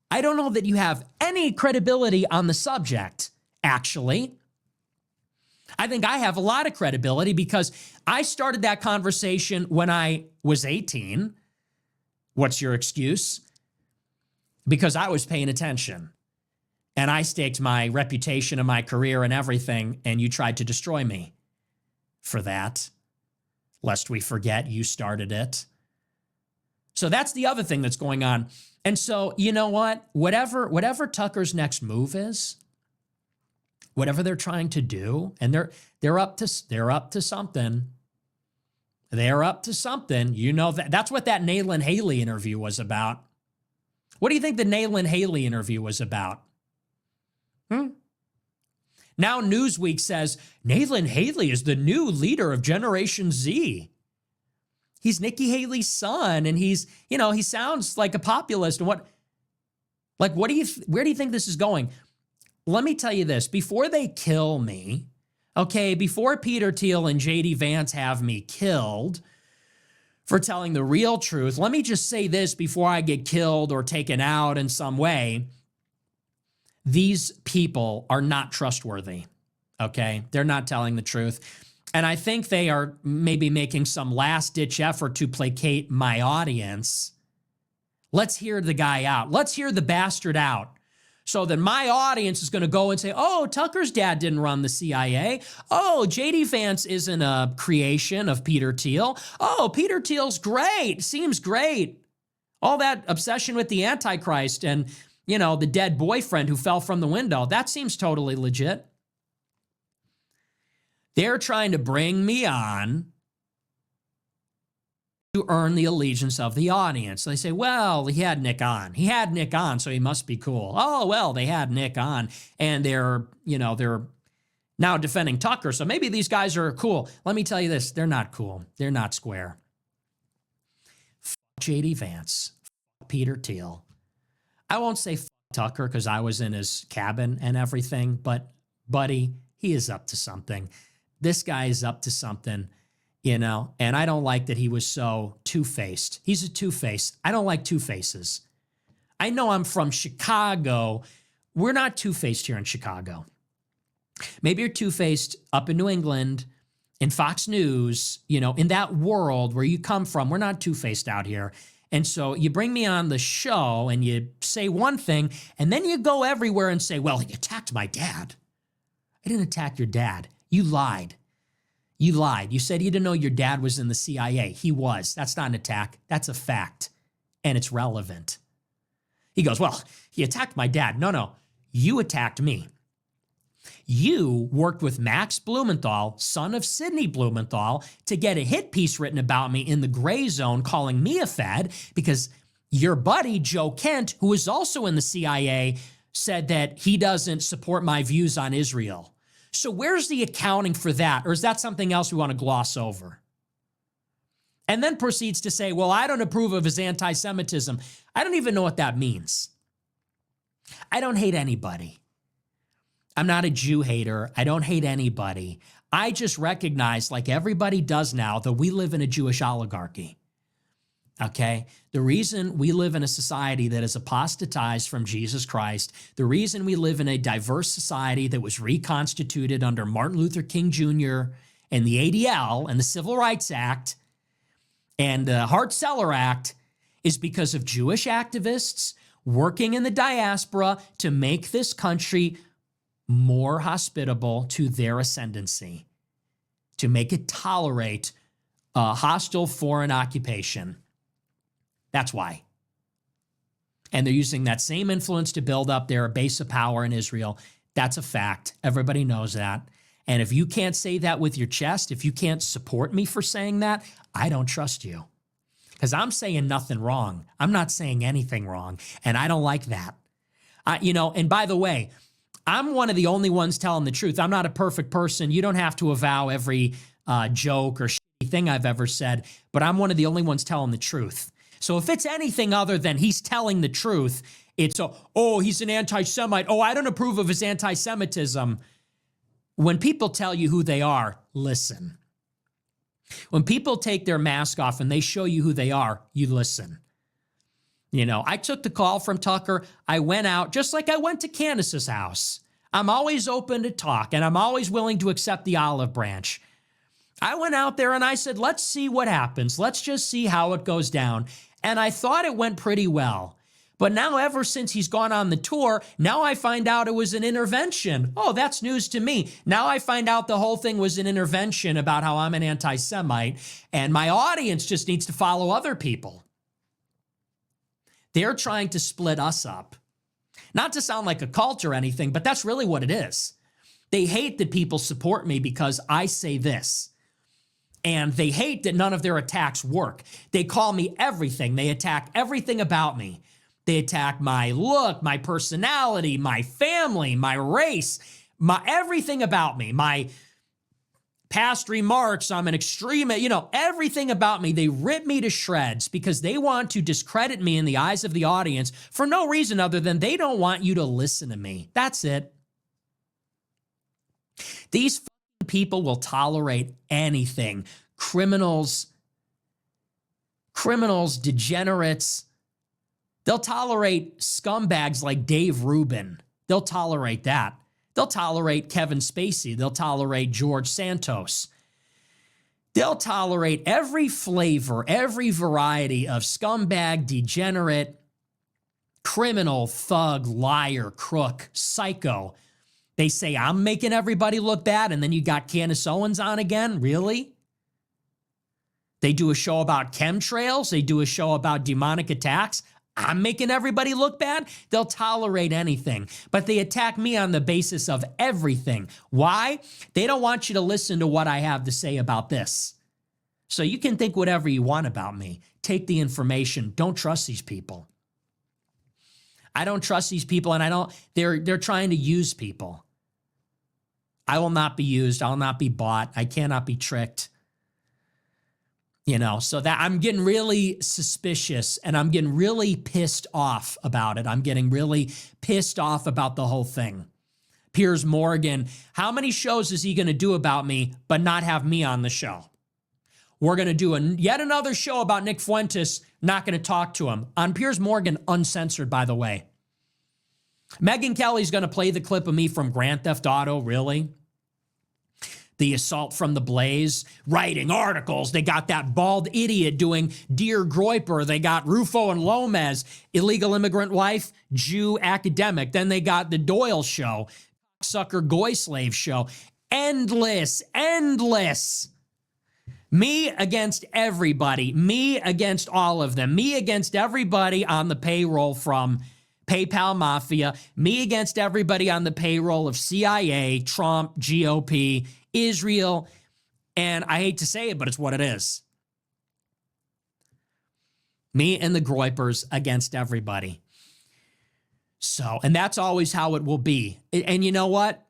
I don't know that you have any credibility on the subject, actually. I think I have a lot of credibility because I started that conversation when I was 18. What's your excuse? Because I was paying attention. And I staked my reputation and my career and everything, and you tried to destroy me for that. Lest we forget, you started it. So that's the other thing that's going on. And so, you know what? Whatever Tucker's next move is, whatever they're trying to do, and they're up to something. They're up to something. You know that's what that Nayland Haley interview was about. What do you think the Nayland Haley interview was about? Now Newsweek says Nayland Haley is the new leader of Generation Z. He's Nikki Haley's son, and he sounds like a populist. And where do you think this is going? Let me tell you this, before they kill me, okay, before Peter Thiel and J.D. Vance have me killed for telling the real truth, let me just say this before I get killed or taken out in some way. These people are not trustworthy, okay? They're not telling the truth. And I think they are maybe making some last-ditch effort to placate my audience. Let's hear the guy out. Let's hear the bastard out. So that my audience is going to go and say, oh, Tucker's dad didn't run the CIA. Oh, J.D. Vance isn't a creation of Peter Thiel. Oh, Peter Thiel's great. Seems great. All that obsession with the Antichrist and, the dead boyfriend who fell from the window, that seems totally legit. They're trying to bring me on to earn the allegiance of the audience. So they say, well, he had Nick on. He had Nick on, so he must be cool. Oh, well, they had Nick on, and they're now defending Tucker, so maybe these guys are cool. Let me tell you this, they're not cool. They're not square. Fuck J.D. Vance. Fuck Peter Thiel. I won't say fuck Tucker because I was in his cabin and everything, but, buddy, he is up to something. This guy is up to something. And I don't like that he was so two-faced. He's a two-faced. I don't like two-faces. I know I'm from Chicago. We're not two-faced here in Chicago. Maybe you're two-faced up in New England, in Fox News, in that world where you come from. We're not two-faced out here. And so you bring me on the show and you say one thing, and then you go everywhere and say, well, he attacked my dad. I didn't attack your dad. You lied. You lied. You said you didn't know your dad was in the CIA. He was. That's not an attack. That's a fact. And it's relevant. He goes, well, he attacked my dad. No. You attacked me. You worked with Max Blumenthal, son of Sidney Blumenthal, to get a hit piece written about me in the Gray Zone calling me a fad because your buddy, Joe Kent, who is also in the CIA, said that he doesn't support my views on Israel. So where's the accounting for that? Or is that something else we want to gloss over? And then proceeds to say, well, I don't approve of his anti-Semitism. I don't even know what that means. I don't hate anybody. I'm not a Jew hater. I don't hate anybody. I just recognize, like everybody does now, that we live in a Jewish oligarchy. Okay? The reason we live in a society that is apostatized from Jesus Christ, the reason we live in a diverse society that was reconstituted under Martin Luther King Jr. and the ADL and the Civil Rights Act and the Hart-Celler Act is because of Jewish activists working in the diaspora to make this country more hospitable to their ascendancy, to make it tolerate a hostile foreign occupation. That's why. And they're using that same influence to build up their base of power in Israel. That's a fact. Everybody knows that. And if you can't say that with your chest, if you can't support me for saying that, I don't trust you. Because I'm saying nothing wrong. I'm not saying anything wrong. And I don't like that. And by the way, I'm one of the only ones telling the truth. I'm not a perfect person. You don't have to avow every joke or shitty thing I've ever said, but I'm one of the only ones telling the truth. So if it's anything other than he's telling the truth, it's, he's an anti-Semite. Oh, I don't approve of his anti-Semitism. When people tell you who they are, listen. When people take their mask off and they show you who they are, you listen. I took the call from Tucker. I went out just like I went to Candace's house. I'm always open to talk, and I'm always willing to accept the olive branch. I went out there and I said, let's see what happens. Let's just see how it goes down. And I thought it went pretty well. But now, ever since he's gone on the tour, now I find out it was an intervention. Oh, that's news to me. Now I find out the whole thing was an intervention about how I'm an anti-Semite, and my audience just needs to follow other people. They're trying to split us up. Not to sound like a cult or anything, but that's really what it is. They hate that people support me because I say this. And they hate that none of their attacks work. They call me everything. They attack everything about me. They attack my look, my personality, my family, my race, my everything about me, my past remarks. I'm an extremist, everything about me. They rip me to shreds because they want to discredit me in the eyes of the audience for no reason other than they don't want you to listen to me. That's it. These people will tolerate anything. Criminals, degenerates. They'll tolerate scumbags like Dave Rubin. They'll tolerate that. They'll tolerate Kevin Spacey. They'll tolerate George Santos. They'll tolerate every flavor, every variety of scumbag, degenerate, criminal, thug, liar, crook, psycho. They say, I'm making everybody look bad, and then you got Candace Owens on again? Really? They do a show about chemtrails. They do a show about demonic attacks. I'm making everybody look bad? They'll tolerate anything, but they attack me on the basis of everything. Why? They don't want you to listen to what I have to say about this. So you can think whatever you want about me. Take the information. Don't trust these people. I don't trust these people, and they're trying to use people. I will not be used. I will not be bought. I cannot be tricked. So that I'm getting really suspicious and I'm getting really pissed off about it. I'm getting really pissed off about the whole thing. Piers Morgan, how many shows is he going to do about me but not have me on the show? We're going to do yet another show about Nick Fuentes, not going to talk to him. On Piers Morgan, uncensored, by the way. Megyn Kelly's going to play the clip of me from Grand Theft Auto, really? The assault from the Blaze, writing articles. They got that bald idiot doing Dear Groyper. They got Rufo and Lomez, illegal immigrant wife, Jew academic. Then they got the Doyle show, sucker goy slave show. Endless. Me against everybody. Me against all of them. Me against everybody on the payroll from PayPal Mafia. Me against everybody on the payroll of CIA, Trump, GOP, Israel, and I hate to say it, but it's what it is. Me and the Groypers against everybody. So, and that's always how it will be. And you know what?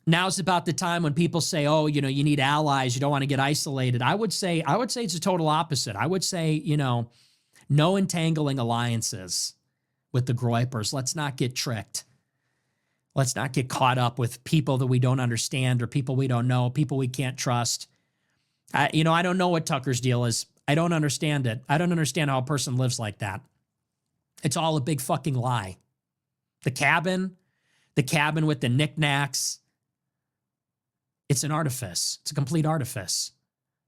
Now's about the time when people say, oh, you need allies, you don't want to get isolated. I would say it's the total opposite. I would say, no entangling alliances with the Groypers. Let's not get tricked. Let's not get caught up with people that we don't understand or people we don't know, people we can't trust. I don't know what Tucker's deal is. I don't understand it. I don't understand how a person lives like that. It's all a big fucking lie. The cabin with the knickknacks. It's an artifice. It's a complete artifice.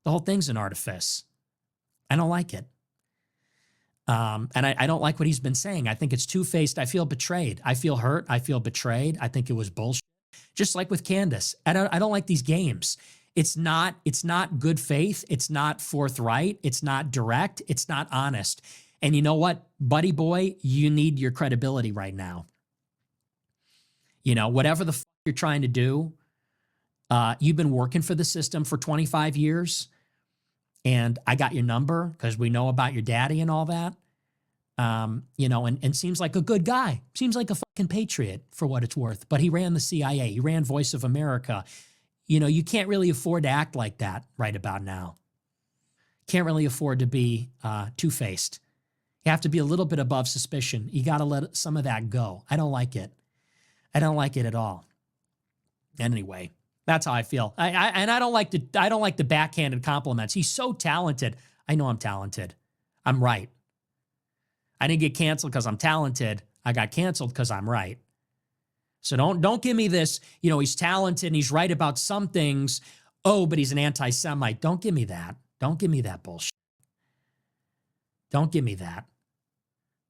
The whole thing's an artifice. I don't like it. And I don't like what he's been saying. I think it's two-faced. I feel betrayed. I feel hurt. I feel betrayed. I think it was bullshit. Just like with Candace. I don't like these games. It's not good faith. It's not forthright. It's not direct. It's not honest. And you know what, buddy boy, you need your credibility right now. Whatever the fuck you're trying to do, you've been working for the system for 25 years. And I got your number because we know about your daddy and all that. And seems like a good guy. Seems like a fucking patriot for what it's worth. But he ran the CIA. He ran Voice of America. You can't really afford to act like that right about now. Can't really afford to be two-faced. You have to be a little bit above suspicion. You got to let some of that go. I don't like it. I don't like it at all. Anyway. That's how I feel. I don't like the backhanded compliments. He's so talented. I know I'm talented. I'm right. I didn't get canceled because I'm talented. I got canceled because I'm right. So don't give me this, he's talented and he's right about some things. Oh, but he's an anti-Semite. Don't give me that. Don't give me that bullshit. Don't give me that.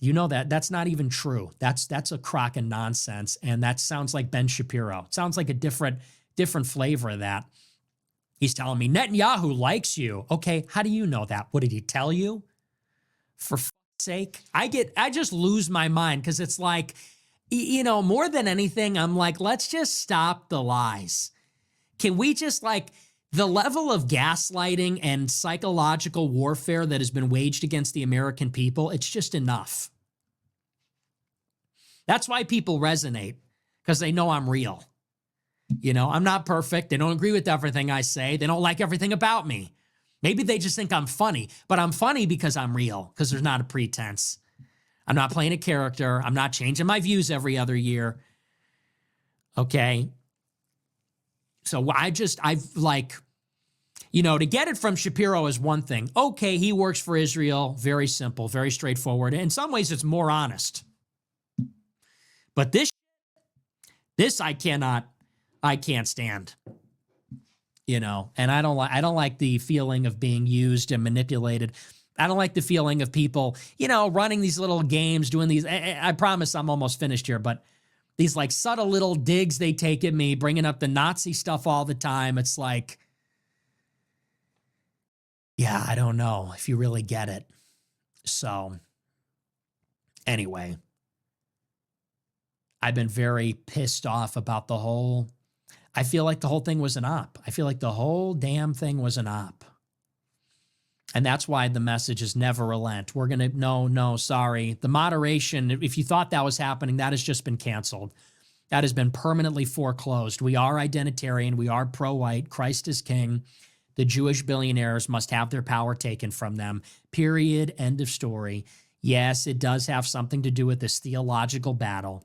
You know that. That's not even true. That's a crock of nonsense. And that sounds like Ben Shapiro. It sounds like a different flavor of that. He's telling me Netanyahu likes you. Okay, how do you know that? What did he tell you? For fuck's sake. I just lose my mind because it's like, you know, more than anything, I'm like, let's just stop the lies. Can we just like the level of gaslighting and psychological warfare that has been waged against the American people? It's just enough. That's why people resonate, because they know I'm real. You know, I'm not perfect. They don't agree with everything I say. They don't like everything about me. Maybe they just think I'm funny, but I'm funny because I'm real, because there's not a pretense. I'm not playing a character. I'm not changing my views every other year. Okay. So I've like, you know, to get it from Shapiro is one thing. Okay, he works for Israel. Very simple, very straightforward. In some ways, it's more honest. But this I can't stand. You know, and I don't like the feeling of being used and manipulated. I don't like the feeling of people, you know, running these little games, doing these. I promise I'm almost finished here, but these like subtle little digs they take at me, bringing up the Nazi stuff all the time. It's like, yeah, I don't know if you really get it. So anyway, I've been very pissed off about I feel like the whole thing was an op. I feel like the whole damn thing was an op. And that's why the message is never relent. We're going to, no, sorry. The moderation, if you thought that was happening, that has just been canceled. That has been permanently foreclosed. We are identitarian. We are pro-white. Christ is king. The Jewish billionaires must have their power taken from them. Period. End of story. Yes, it does have something to do with this theological battle.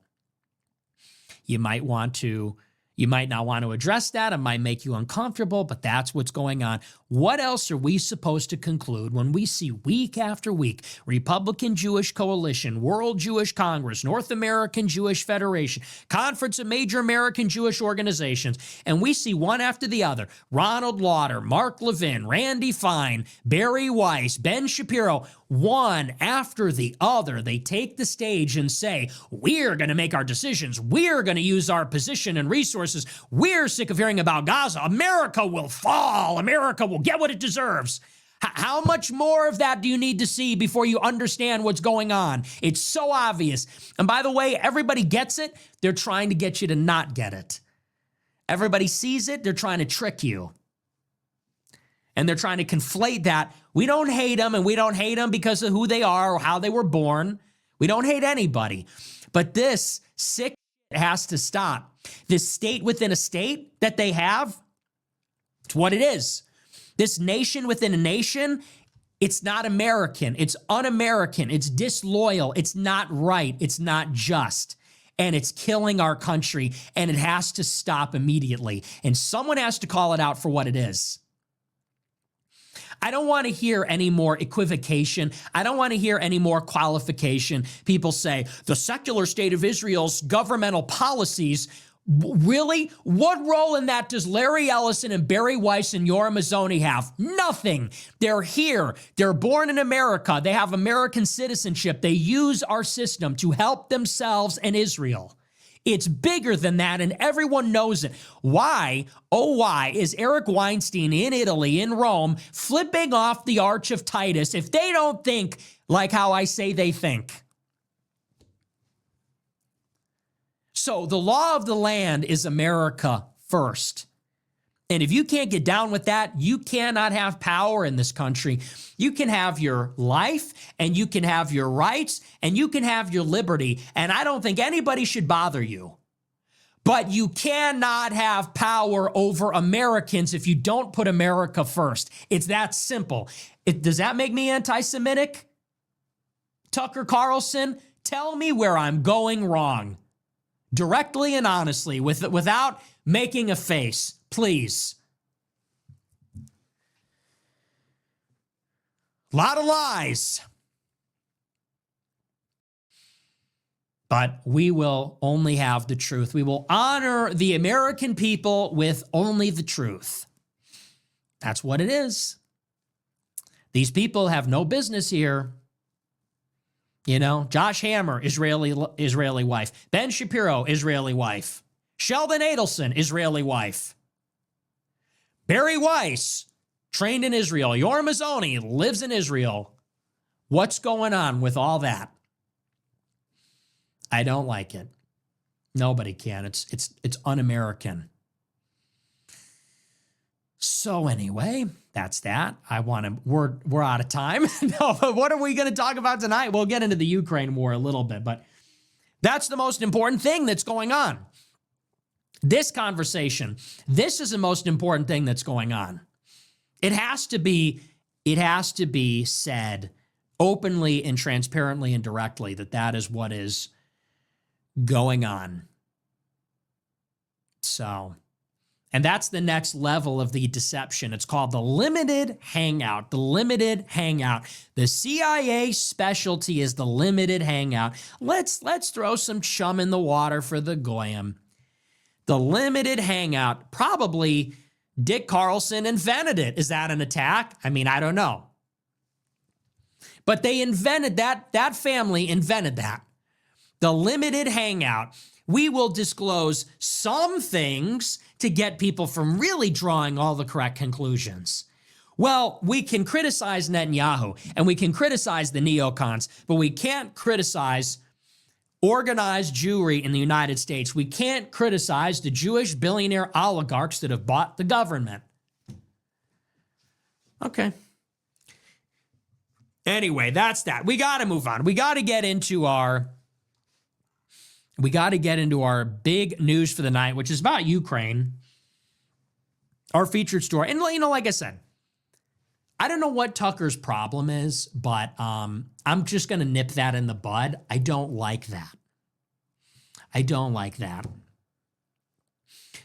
You might not want to address that. It might make you uncomfortable, but that's what's going on. What else are we supposed to conclude when we see week after week Republican Jewish Coalition, World Jewish Congress, North American Jewish Federation, Conference of Major American Jewish Organizations, and we see one after the other, Ronald Lauder, Mark Levin, Randy Fine, Barry Weiss, Ben Shapiro, one after the other, they take the stage and say, we're going to make our decisions. We're going to use our position and resources. We're sick of hearing about Gaza. America will fall. America will get what it deserves. How much more of that do you need to see before you understand what's going on? It's so obvious. And by the way, everybody gets it. They're trying to get you to not get it. Everybody sees it. They're trying to trick you. And they're trying to conflate that. We don't hate them, and we don't hate them because of who they are or how they were born. We don't hate anybody. But this sick has to stop. This state within a state that they have, it's what it is. This nation within a nation, it's not American. It's un-American. It's disloyal. It's not right. It's not just. And it's killing our country, and it has to stop immediately. And someone has to call it out for what it is. I don't want to hear any more equivocation. I don't want to hear any more qualification. People say the secular state of Israel's governmental policies. Really? What role in that does Larry Ellison and Barry Weiss and Yoram Mazzoni have? Nothing. They're here. They're born in America. They have American citizenship. They use our system to help themselves and Israel. It's bigger than that, and everyone knows it. Why, oh why, is Eric Weinstein in Italy, in Rome, flipping off the Arch of Titus if they don't think like how I say they think? So the law of the land is America first. And if you can't get down with that, you cannot have power in this country. You can have your life, and you can have your rights, and you can have your liberty. And I don't think anybody should bother you. But you cannot have power over Americans if you don't put America first. It's that simple. Does that make me anti-Semitic? Tucker Carlson, tell me where I'm going wrong. Directly and honestly, without making a face. Please. A lot of lies. But we will only have the truth. We will honor the American people with only the truth. That's what it is. These people have no business here. You know, Josh Hammer, Israeli wife. Ben Shapiro, Israeli wife. Sheldon Adelson, Israeli wife. Barry Weiss, trained in Israel. Yoram Mazzoni lives in Israel. What's going on with all that? I don't like it. Nobody can. It's un-American. So anyway, that's that. We're out of time. No, but what are we going to talk about tonight? We'll get into the Ukraine war a little bit, but that's the most important thing that's going on. This conversation, this is the most important thing that's going on. It has to be said openly and transparently and directly that is what is going on. So, and that's the next level of the deception. It's called the limited hangout. The limited hangout. The CIA specialty is the limited hangout. Let's throw some chum in the water for the goyim. The limited hangout. Probably Dick Carlson invented it. Is that an attack? I mean, I don't know. But they invented that. That family invented that. The limited hangout. We will disclose some things to get people from really drawing all the correct conclusions. Well, we can criticize Netanyahu and we can criticize the neocons, but we can't criticize organized Jewry in the United States. We can't criticize the Jewish billionaire oligarchs that have bought the government. Okay. Anyway, that's that. We got to move on. We got to get into our big news for the night, which is about Ukraine, our featured story. And, you know, like I said, I don't know what Tucker's problem is, but I'm just going to nip that in the bud. I don't like that. I don't like that.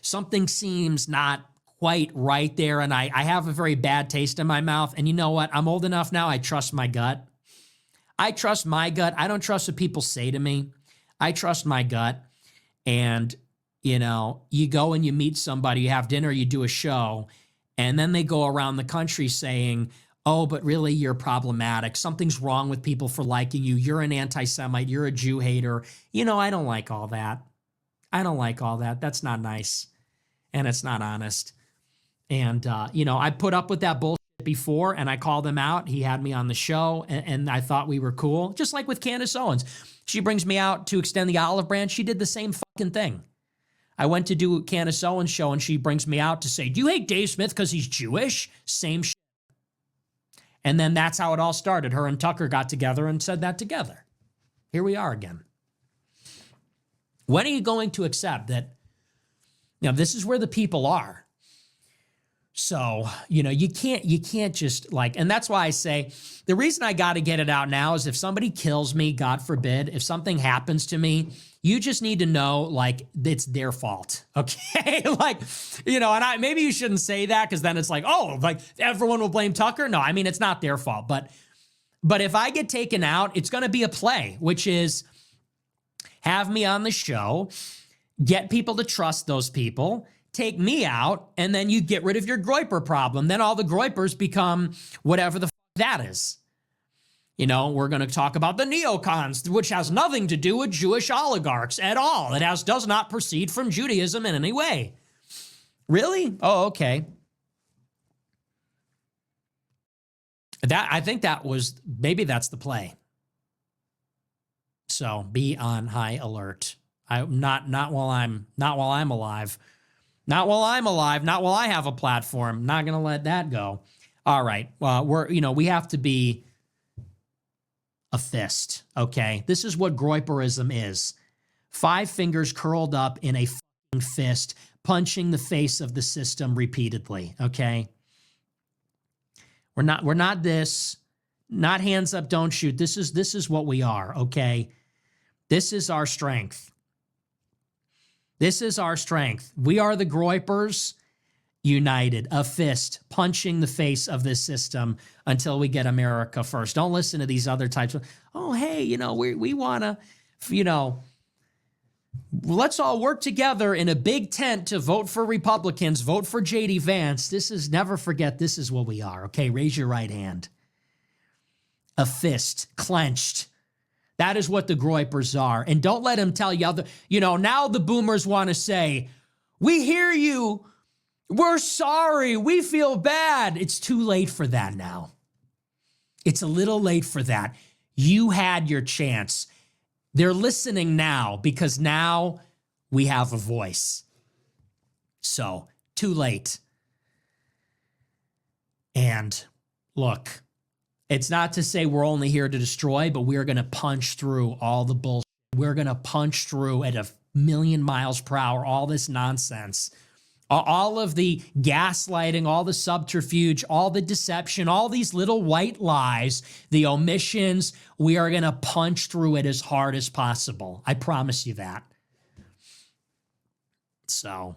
Something seems not quite right there, and I have a very bad taste in my mouth. And you know what? I'm old enough now. I trust my gut. I trust my gut. I don't trust what people say to me. I trust my gut. And, you know, you go and you meet somebody, you have dinner, you do a show, and then they go around the country saying, oh, but really you're problematic. Something's wrong with people for liking you. You're an anti-Semite. You're a Jew hater. You know, I don't like all that. I don't like all that. That's not nice. And it's not honest. And, you know, I put up with that bullshit before and I called him out. He had me on the show and I thought we were cool. Just like with Candace Owens. She brings me out to extend the olive branch. She did the same fucking thing. I went to do Candace Owens' show and she brings me out to say, do you hate Dave Smith because he's Jewish? Same shit. And then that's how it all started. Her and Tucker got together and said that together. Here we are again. When are you going to accept that, you know, this is where the people are? So, you know, you can't just like, and that's why I say the reason I got to get it out now is if somebody kills me, God forbid, if something happens to me, you just need to know, like, it's their fault. Okay. Like, you know, and maybe you shouldn't say that because then it's like, oh, like everyone will blame Tucker. No, I mean, it's not their fault. But if I get taken out, it's going to be a play, which is have me on the show, get people to trust those people, take me out, and then you get rid of your Groyper problem. Then all the Groypers become whatever the fuck that is. You know, we're going to talk about the neocons, which has nothing to do with Jewish oligarchs at all. It does not proceed from Judaism in any way. Really? Oh, okay. I think that was, maybe that's the play. So be on high alert. Not while I'm alive. Not while I'm alive, not while I have a platform. Not going to let that go. All right. We have to be a fist, okay? This is what Groyperism is. 5 fingers curled up in a fucking fist, punching the face of the system repeatedly, okay? We're not this, not hands up, don't shoot. This is what we are, okay? This is our strength. This is our strength. We are the Groypers united, a fist, punching the face of this system until we get America first. Don't listen to these other types of, oh, hey, you know, we want to, you know, let's all work together in a big tent to vote for Republicans, vote for J.D. Vance. Never forget, this is what we are, okay? Raise your right hand. A fist, clenched. That is what the Groypers are. And don't let him tell you, now the boomers want to say, we hear you. We're sorry. We feel bad. It's too late for that now. It's a little late for that. You had your chance. They're listening now because now we have a voice. So, too late. And look, it's not to say we're only here to destroy, but we're going to punch through all the bullshit. We're going to punch through at 1,000,000 miles per hour, all this nonsense, all of the gaslighting, all the subterfuge, all the deception, all these little white lies, the omissions. We are going to punch through it as hard as possible. I promise you that. So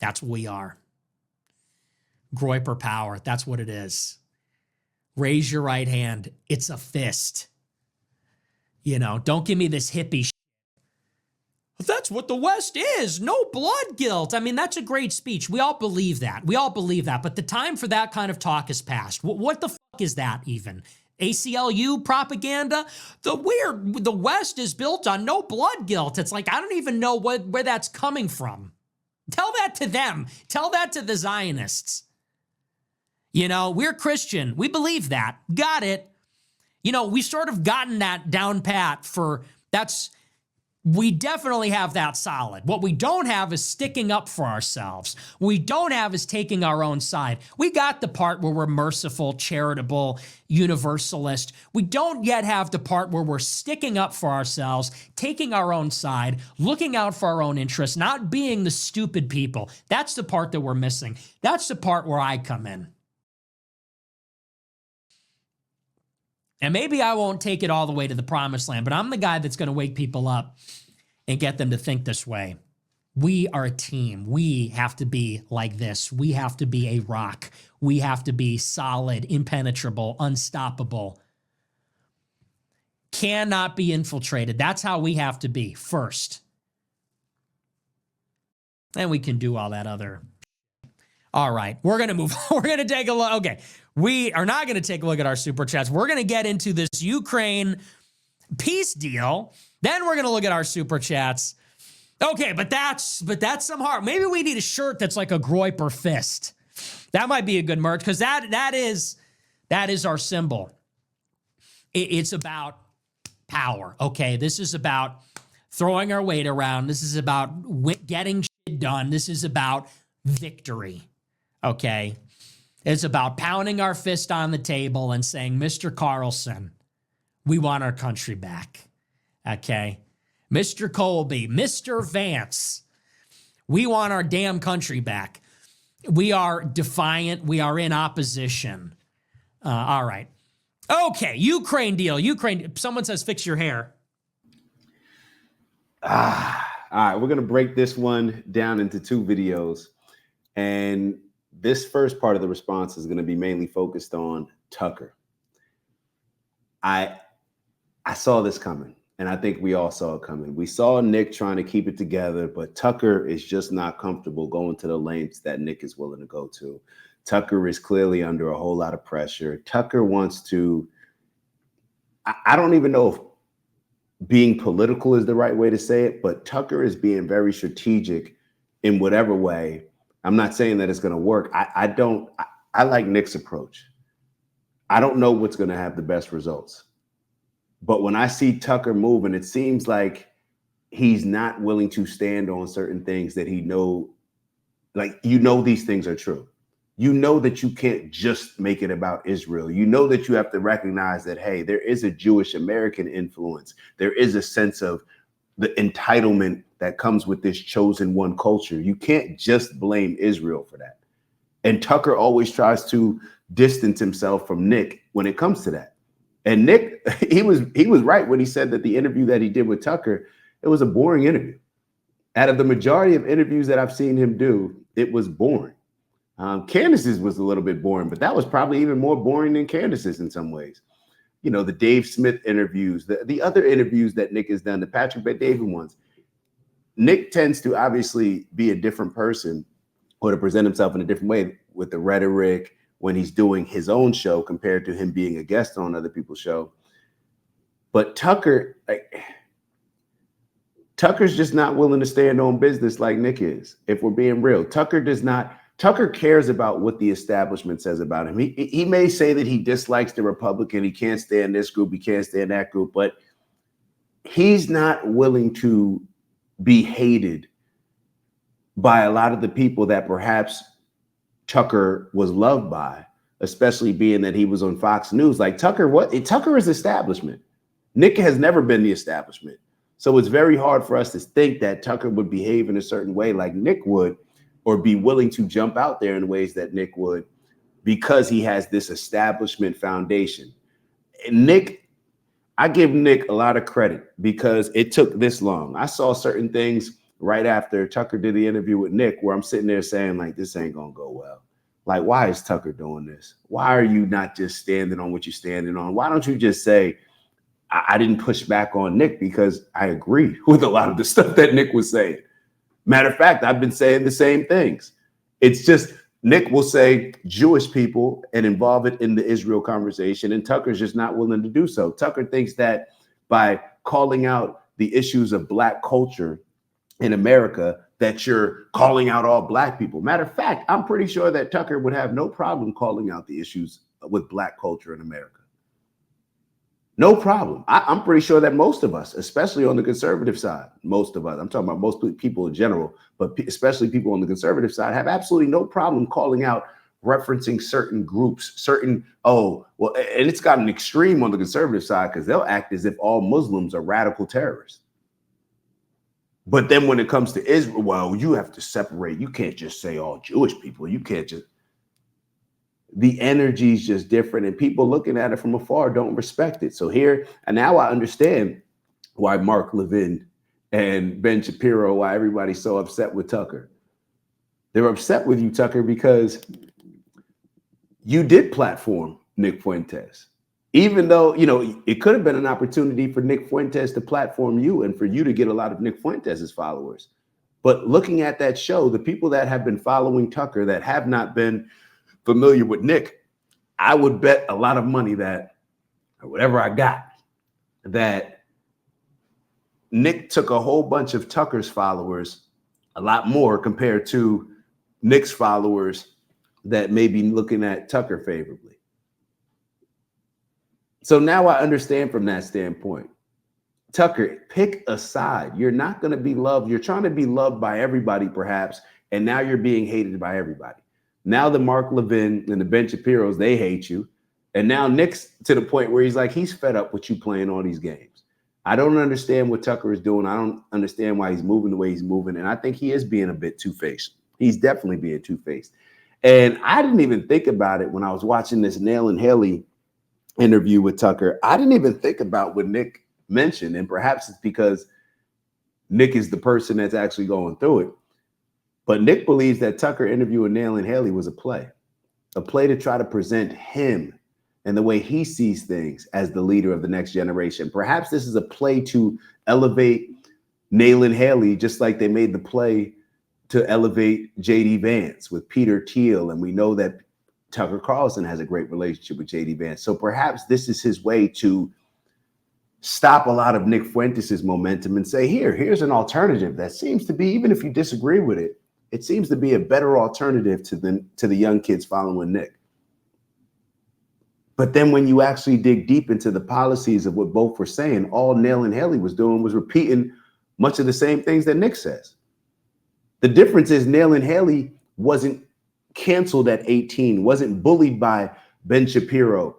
that's what we are. Groyper power. That's what it is. Raise your right hand. It's a fist. Don't give me this hippie shit. That's what the West is. No blood guilt. I mean, that's a great speech. We all believe that. But the time for that kind of talk is past. What the fuck is that even? ACLU propaganda? The West is built on no blood guilt. It's like, I don't even know where that's coming from. Tell that to them. Tell that to the Zionists. We're Christian. We believe that. Got it. We sort of gotten that down pat we definitely have that solid. What we don't have is sticking up for ourselves. What we don't have is taking our own side. We got the part where we're merciful, charitable, universalist. We don't yet have the part where we're sticking up for ourselves, taking our own side, looking out for our own interests, not being the stupid people. That's the part that we're missing. That's the part where I come in. And maybe I won't take it all the way to the promised land, but I'm the guy that's going to wake people up and get them to think this way. We are a team. We have to be like this. We have to be a rock. We have to be solid, impenetrable, unstoppable. Cannot be infiltrated. That's how we have to be first. And we can do all that other. All right, we're going to move on. We're going to take a look. Okay, we are not going to take a look at our super chats. We're going to get into this Ukraine peace deal. Then we're going to look at our super chats. Okay, but that's some hard. Maybe we need a shirt that's like a Groyper fist. That might be a good merch because that is our symbol. It's about power. Okay, this is about throwing our weight around. This is about getting shit done. This is about victory. Okay, it's about pounding our fist on the table and saying, Mr. Carlson, we want our country back. Okay, Mr. Colby, Mr. Vance, we want our damn country back. We are defiant. We are in opposition. All right. Okay, Ukraine deal. Someone says fix your hair. All right, we're going to break this one down into two videos. And this first part of the response is going to be mainly focused on Tucker. I saw this coming, and I think we all saw it coming. We saw Nick trying to keep it together, but Tucker is just not comfortable going to the lengths that Nick is willing to go to. Tucker is clearly under a whole lot of pressure. Tucker wants to, I don't even know if being political is the right way to say it, but Tucker is being very strategic in whatever way. I'm not saying that it's going to work. I like Nick's approach. I don't know what's going to have the best results. But when I see Tucker moving, it seems like he's not willing to stand on certain things that these things are true. You know that you can't just make it about Israel. You know that you have to recognize that, hey, there is a Jewish American influence. There is a sense of the entitlement that comes with this chosen one culture. You can't just blame Israel for that. And Tucker always tries to distance himself from Nick when it comes to that. And Nick, he was right when he said that the interview that he did with Tucker, it was a boring interview. Out of the majority of interviews that I've seen him do, it was boring. Candace's was a little bit boring, but that was probably even more boring than Candace's in some ways. You know, the Dave Smith interviews, the other interviews that Nick has done, the Patrick Bet-David ones. Nick tends to obviously be a different person or to present himself in a different way with the rhetoric when he's doing his own show compared to him being a guest on other people's show. But Tucker's just not willing to stand on business like Nick is. If we're being real, Tucker cares about what the establishment says about him. He may say that he dislikes the Republican. He can't stand this group. He can't stand that group. But he's not willing to be hated by a lot of the people that perhaps Tucker was loved by, especially being that he was on Fox News. Like Tucker is establishment. Nick has never been the establishment. So it's very hard for us to think that Tucker would behave in a certain way like Nick would, or be willing to jump out there in ways that Nick would, because he has this establishment foundation. And I give Nick a lot of credit because it took this long. I saw certain things right after Tucker did the interview with Nick where I'm sitting there saying, like, this ain't gonna go well. Like, why is Tucker doing this? Why are you not just standing on what you're standing on? Why don't you just say, I didn't push back on Nick because I agreed with a lot of the stuff that Nick was saying. Matter of fact, I've been saying the same things. It's just Nick will say Jewish people and involve it in the Israel conversation, and Tucker's just not willing to do so. Tucker thinks that by calling out the issues of Black culture in America, that you're calling out all Black people. Matter of fact, I'm pretty sure that Tucker would have no problem calling out the issues with Black culture in America. No problem. I'm pretty sure that most of us, especially on the conservative side, most of us, I'm talking about most people in general, but especially people on the conservative side, have absolutely no problem calling out, referencing certain groups, and it's gotten extreme on the conservative side because they'll act as if all Muslims are radical terrorists. But then when it comes to Israel, well, you have to separate. You can't just say all Jewish people. You can't just. The energy is just different, and people looking at it from afar don't respect it. So here, and now I understand why Mark Levin and Ben Shapiro, why everybody's so upset with Tucker. They're upset with you, Tucker, because you did platform Nick Fuentes. Even though, it could have been an opportunity for Nick Fuentes to platform you and for you to get a lot of Nick Fuentes' followers. But looking at that show, the people that have been following Tucker that have not been familiar with Nick, I would bet a lot of money that, or whatever I got, that Nick took a whole bunch of Tucker's followers, a lot more compared to Nick's followers that may be looking at Tucker favorably. So now I understand from that standpoint. Tucker, pick a side. You're not going to be loved. You're trying to be loved by everybody, perhaps, and now you're being hated by everybody. Now the Mark Levin and the Ben Shapiros, they hate you. And now Nick's to the point where he's like, he's fed up with you playing all these games. I don't understand what Tucker is doing. I don't understand why he's moving the way he's moving. And I think he is being a bit two-faced. He's definitely being two-faced. And I didn't even think about it when I was watching this Nail and Haley interview with Tucker. I didn't even think about what Nick mentioned. And perhaps it's because Nick is the person that's actually going through it. But Nick believes that Tucker interviewing Nail and Haley was a play to try to present him and the way he sees things as the leader of the next generation. Perhaps this is a play to elevate Nail and Haley, just like they made the play to elevate J.D. Vance with Peter Thiel. And we know that Tucker Carlson has a great relationship with J.D. Vance. So perhaps this is his way to stop a lot of Nick Fuentes' momentum and say, here's an alternative that seems to be, even if you disagree with it, it seems to be a better alternative to the young kids following Nick. But then when you actually dig deep into the policies of what both were saying, all Nail and Haley was doing was repeating much of the same things that Nick says. The difference is Nail and Haley wasn't canceled at 18, wasn't bullied by Ben Shapiro,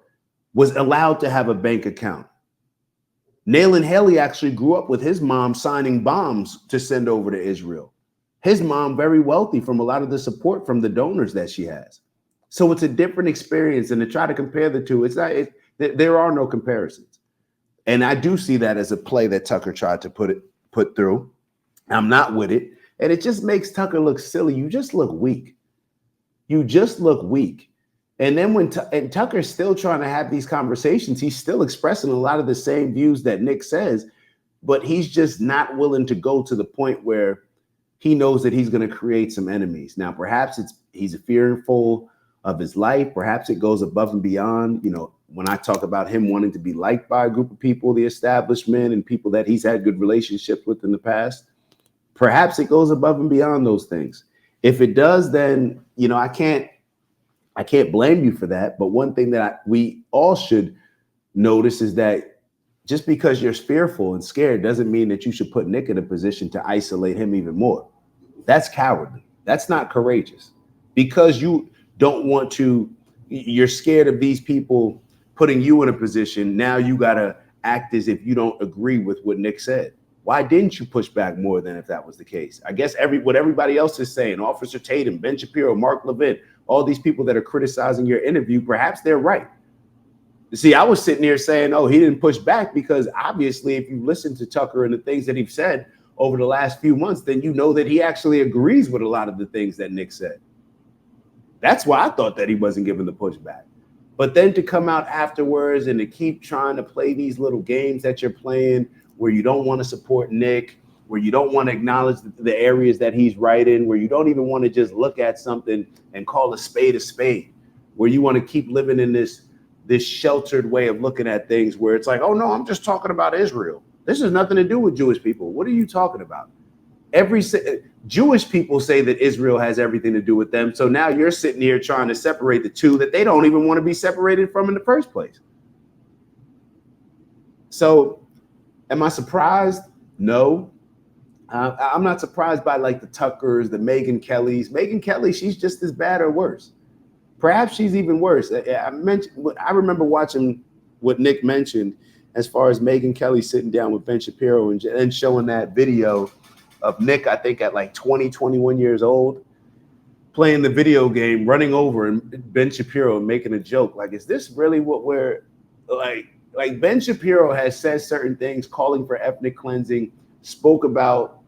was allowed to have a bank account. Nail and Haley actually grew up with his mom signing bombs to send over to Israel. His mom, very wealthy from a lot of the support from the donors that she has. So it's a different experience. And to try to compare the two, there are no comparisons. And I do see that as a play that Tucker tried to put through. I'm not with it. And it just makes Tucker look silly. You just look weak. You just look weak. And then when Tucker's still trying to have these conversations, he's still expressing a lot of the same views that Nick says, but he's just not willing to go to the point where he knows that he's going to create some enemies. Now, perhaps he's fearful of his life. Perhaps it goes above and beyond, when I talk about him wanting to be liked by a group of people, the establishment and people that he's had good relationships with in the past. Perhaps it goes above and beyond those things. If it does, then, I can't blame you for that. But one thing that we all should notice is that just because you're fearful and scared doesn't mean that you should put Nick in a position to isolate him even more. That's cowardly. That's not courageous. Because you don't want to, you're scared of these people putting you in a position. Now you got to act as if you don't agree with what Nick said. Why didn't you push back more than if that was the case? I guess what everybody else is saying, Officer Tatum, Ben Shapiro, Mark Levin, all these people that are criticizing your interview, perhaps they're right. See, I was sitting here saying, oh, he didn't push back because obviously if you listen to Tucker and the things that he said over the last few months, then you know that he actually agrees with a lot of the things that Nick said. That's why I thought that he wasn't giving the pushback. But then to come out afterwards and to keep trying to play these little games that you're playing where you don't want to support Nick, where you don't want to acknowledge the areas that he's right in, where you don't even want to just look at something and call a spade, where you want to keep living in this sheltered way of looking at things where it's like, oh, no, I'm just talking about Israel. This has nothing to do with Jewish people. What are you talking about? Jewish people say that Israel has everything to do with them. So now you're sitting here trying to separate the two that they don't even want to be separated from in the first place. So am I surprised? No. I'm not surprised by like the Tuckers, the Megyn Kellys. Megyn Kelly, she's just as bad or worse. Perhaps she's even worse. I remember watching what Nick mentioned as far as Megyn Kelly sitting down with Ben Shapiro and showing that video of Nick, I think at like 20, 21 years old, playing the video game, running over and Ben Shapiro and making a joke. Like, is this really what we're like? Like Ben Shapiro has said certain things, calling for ethnic cleansing, spoke about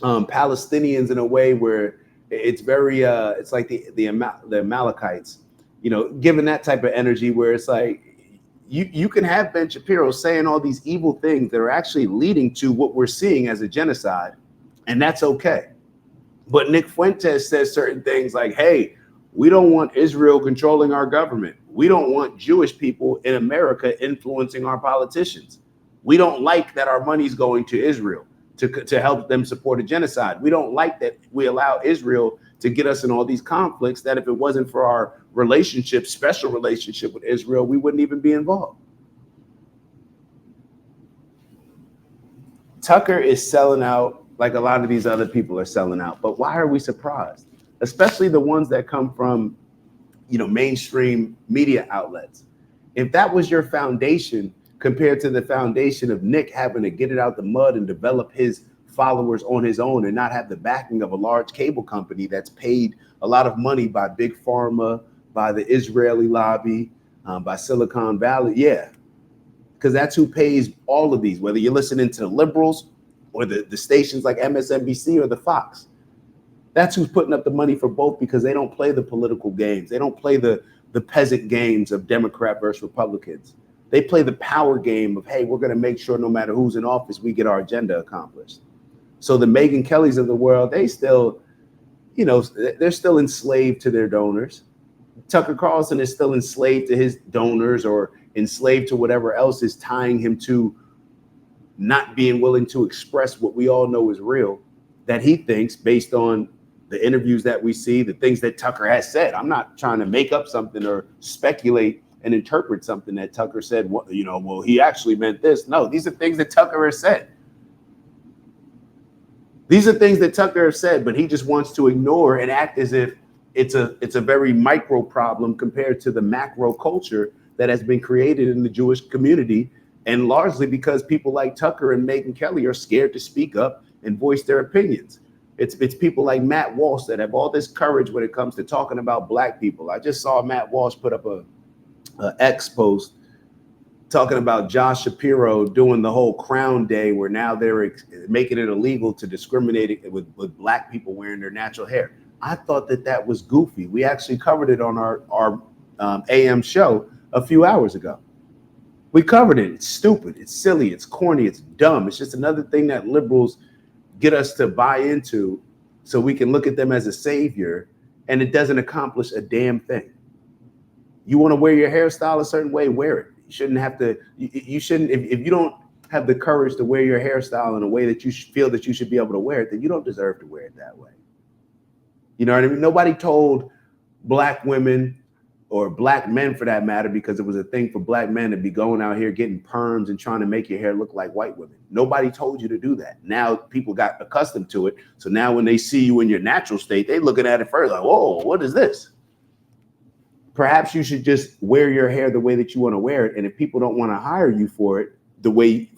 Palestinians in a way where it's very, it's like the Amalekites, given that type of energy where it's like, you can have Ben Shapiro saying all these evil things that are actually leading to what we're seeing as a genocide, and that's okay. But Nick Fuentes says certain things like, hey, we don't want Israel controlling our government. We don't want Jewish people in America influencing our politicians. We don't like that our money's going to Israel to help them support a genocide. We don't like that we allow Israel to get us in all these conflicts that if it wasn't for our relationship, special relationship with Israel, we wouldn't even be involved. Tucker is selling out like a lot of these other people are selling out. But why are we surprised? Especially the ones that come from, mainstream media outlets. If that was your foundation compared to the foundation of Nick having to get it out the mud and develop his followers on his own and not have the backing of a large cable company that's paid a lot of money by Big Pharma, by the Israeli lobby, by Silicon Valley. Yeah, because that's who pays all of these, whether you're listening to the liberals or the stations like MSNBC or the Fox. That's who's putting up the money for both, because they don't play the political games. They don't play the peasant games of Democrat versus Republicans. They play the power game of, hey, we're going to make sure no matter who's in office, we get our agenda accomplished. So the Megyn Kellys of the world, they still, they're still enslaved to their donors. Tucker Carlson is still enslaved to his donors or enslaved to whatever else is tying him to not being willing to express what we all know is real, that he thinks based on the interviews that we see, the things that Tucker has said. I'm not trying to make up something or speculate and interpret something that Tucker said, well, he actually meant this. No, these are things that Tucker has said. These are things that Tucker has said, but he just wants to ignore and act as if it's a very micro problem compared to the macro culture that has been created in the Jewish community, and largely because people like Tucker and Megyn Kelly are scared to speak up and voice their opinions. It's people like Matt Walsh that have all this courage when it comes to talking about Black people. I just saw Matt Walsh put up a X post talking about Josh Shapiro doing the whole Crown Day, where now they're making it illegal to discriminate with Black people wearing their natural hair. I thought that was goofy. We actually covered it on our AM show a few hours ago. We covered it. It's stupid. It's silly. It's corny. It's dumb. It's just another thing that liberals get us to buy into so we can look at them as a savior, and it doesn't accomplish a damn thing. You want to wear your hairstyle a certain way, wear it. You shouldn't have to, you shouldn't, if you don't have the courage to wear your hairstyle in a way that you feel that you should be able to wear it, then you don't deserve to wear it that way. You know what I mean? Nobody told black women or black men for that matter, because it was a thing for black men to be going out here getting perms and trying to make your hair look like white women. Nobody told you to do that. Now people got accustomed to it. So now when they see you in your natural state, they looking at it first like, whoa, what is this? Perhaps you should just wear your hair the way that you want to wear it. And if people don't want to hire you for it, the way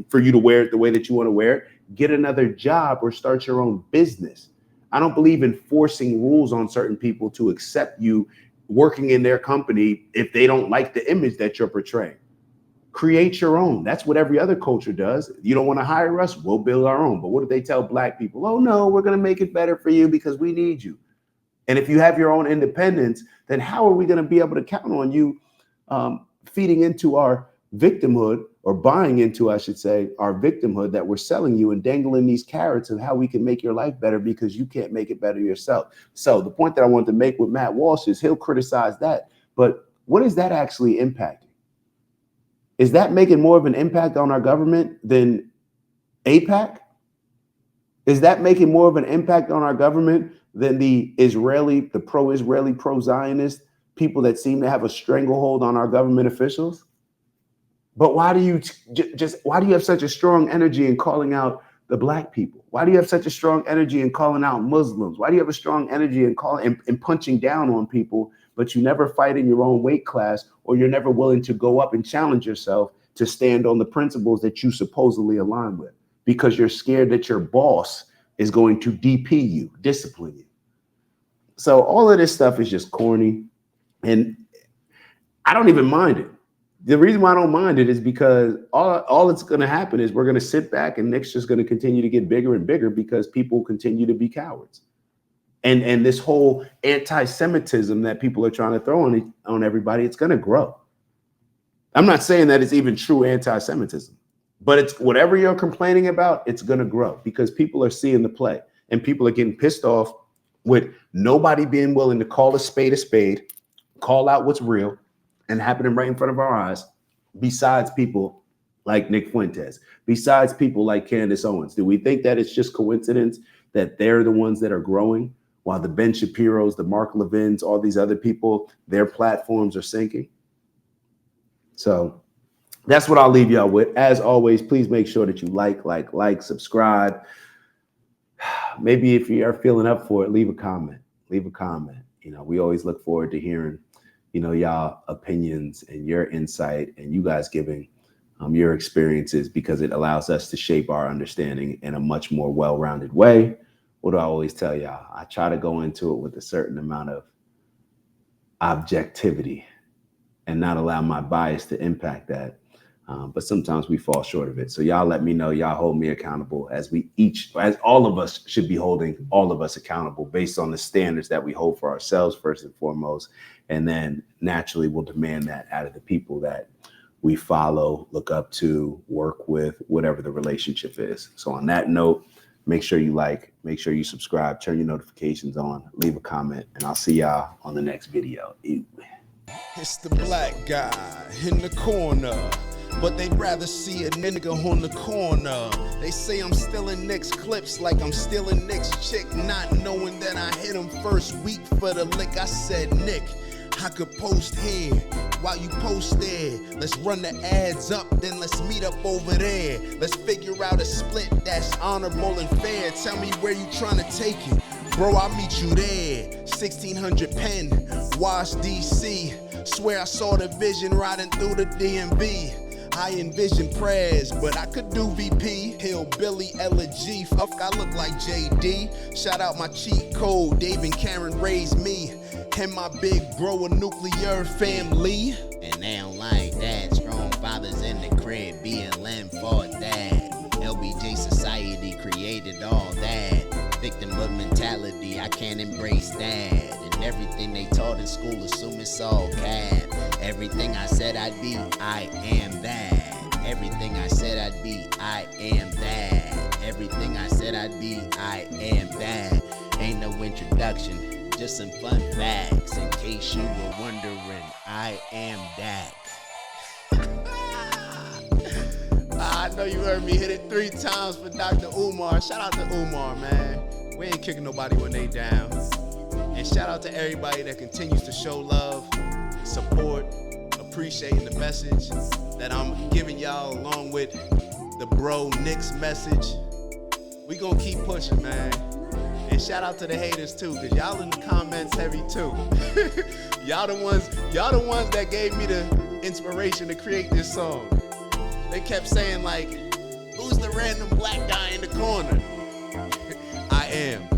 for you to wear it the way that you want to wear it, get another job or start your own business. I don't believe in forcing rules on certain people to accept you working in their company if they don't like the image that you're portraying. Create your own. That's what every other culture does. You don't want to hire us, we'll build our own. But what do they tell black people? Oh no, we're going to make it better for you because we need you. And if you have your own independence, then how are we going to be able to count on you feeding into our victimhood, or buying into, I should say, our victimhood that we're selling you and dangling these carrots of how we can make your life better because you can't make it better yourself. So the point that I wanted to make with Matt Walsh is he'll criticize that, but what is that actually impacting? Is that making more of an impact on our government than AIPAC? Is that making more of an impact on our government than the pro-Israeli, pro-Zionist people that seem to have a stranglehold on our government officials? But why do you why do you have such a strong energy in calling out the black people? Why do you have such a strong energy in calling out Muslims? Why do you have a strong energy in calling and punching down on people, but you never fight in your own weight class, or you're never willing to go up and challenge yourself to stand on the principles that you supposedly align with, because you're scared that your boss is going to DP you, discipline you. So all of this stuff is just corny, and I don't even mind it. The reason why I don't mind it is because all that's going to happen is we're going to sit back and Nick's just going to continue to get bigger and bigger because people continue to be cowards. And this whole anti-Semitism that people are trying to throw on everybody, it's going to grow. I'm not saying that it's even true anti-Semitism, but it's whatever you're complaining about, it's going to grow because people are seeing the play and people are getting pissed off with nobody being willing to call a spade, call out what's real and happening right in front of our eyes, besides people like Nick Fuentes, besides people like Candace Owens. Do we think that it's just coincidence that they're the ones that are growing while the Ben Shapiros, the Mark Levins, all these other people, their platforms are sinking? So that's what I'll leave y'all with. As always, please make sure that you like, subscribe. Maybe if you are feeling up for it, leave a comment. You know, we always look forward to hearing, you know, y'all opinions and your insight and you guys giving your experiences, because it allows us to shape our understanding in a much more well-rounded way. What do I always tell y'all? I try to go into it with a certain amount of objectivity and not allow my bias to impact that. But sometimes we fall short of it. So y'all let me know, y'all hold me accountable, as all of us should be holding all of us accountable based on the standards that we hold for ourselves first and foremost. And then naturally we'll demand that out of the people that we follow, look up to, work with, whatever the relationship is. So on that note, make sure you like, make sure you subscribe, turn your notifications on, leave a comment, and I'll see y'all on the next video. Ew. It's the black guy in the corner, but they'd rather see a nigga on the corner. They say I'm stealing Nick's clips like I'm stealing Nick's chick, not knowing that I hit him first week for the lick. I said, Nick, I could post here while you post there. Let's run the ads up, then let's meet up over there. Let's figure out a split that's honorable and fair. Tell me where you trying to take it. Bro, I'll meet you there. 1600 Penn, Wash, DC. Swear I saw the vision riding through the DMV. I envision prayers, but I could do VP. Hillbilly, L.G. Fuck, I look like JD. Shout out my cheat code, Dave and Karen raised me. And my big bro, a nuclear family. And they don't like that. Strong fathers in the crib, BLM fought that. LBJ society created all that. Victimhood mentality, I can't embrace that. And everything they taught in school, assume it's all cap. Everything I said I'd be, I am that. Everything I said I'd be, I am that. Everything I said I'd be, I am that. Ain't no introduction, Just some fun facts in case you were wondering. I am Dak. I know you heard me hit it 3 times for Dr. Umar. Shout out to Umar, man. We ain't kicking nobody when they down. And shout out to everybody that continues to show love, support, appreciating the message that I'm giving y'all along with the bro Nick's message. We gonna keep pushing, man. And shout out to the haters too, cause y'all in the comments heavy too. y'all the ones that gave me the inspiration to create this song. They kept saying like, who's the random black guy in the corner? I am.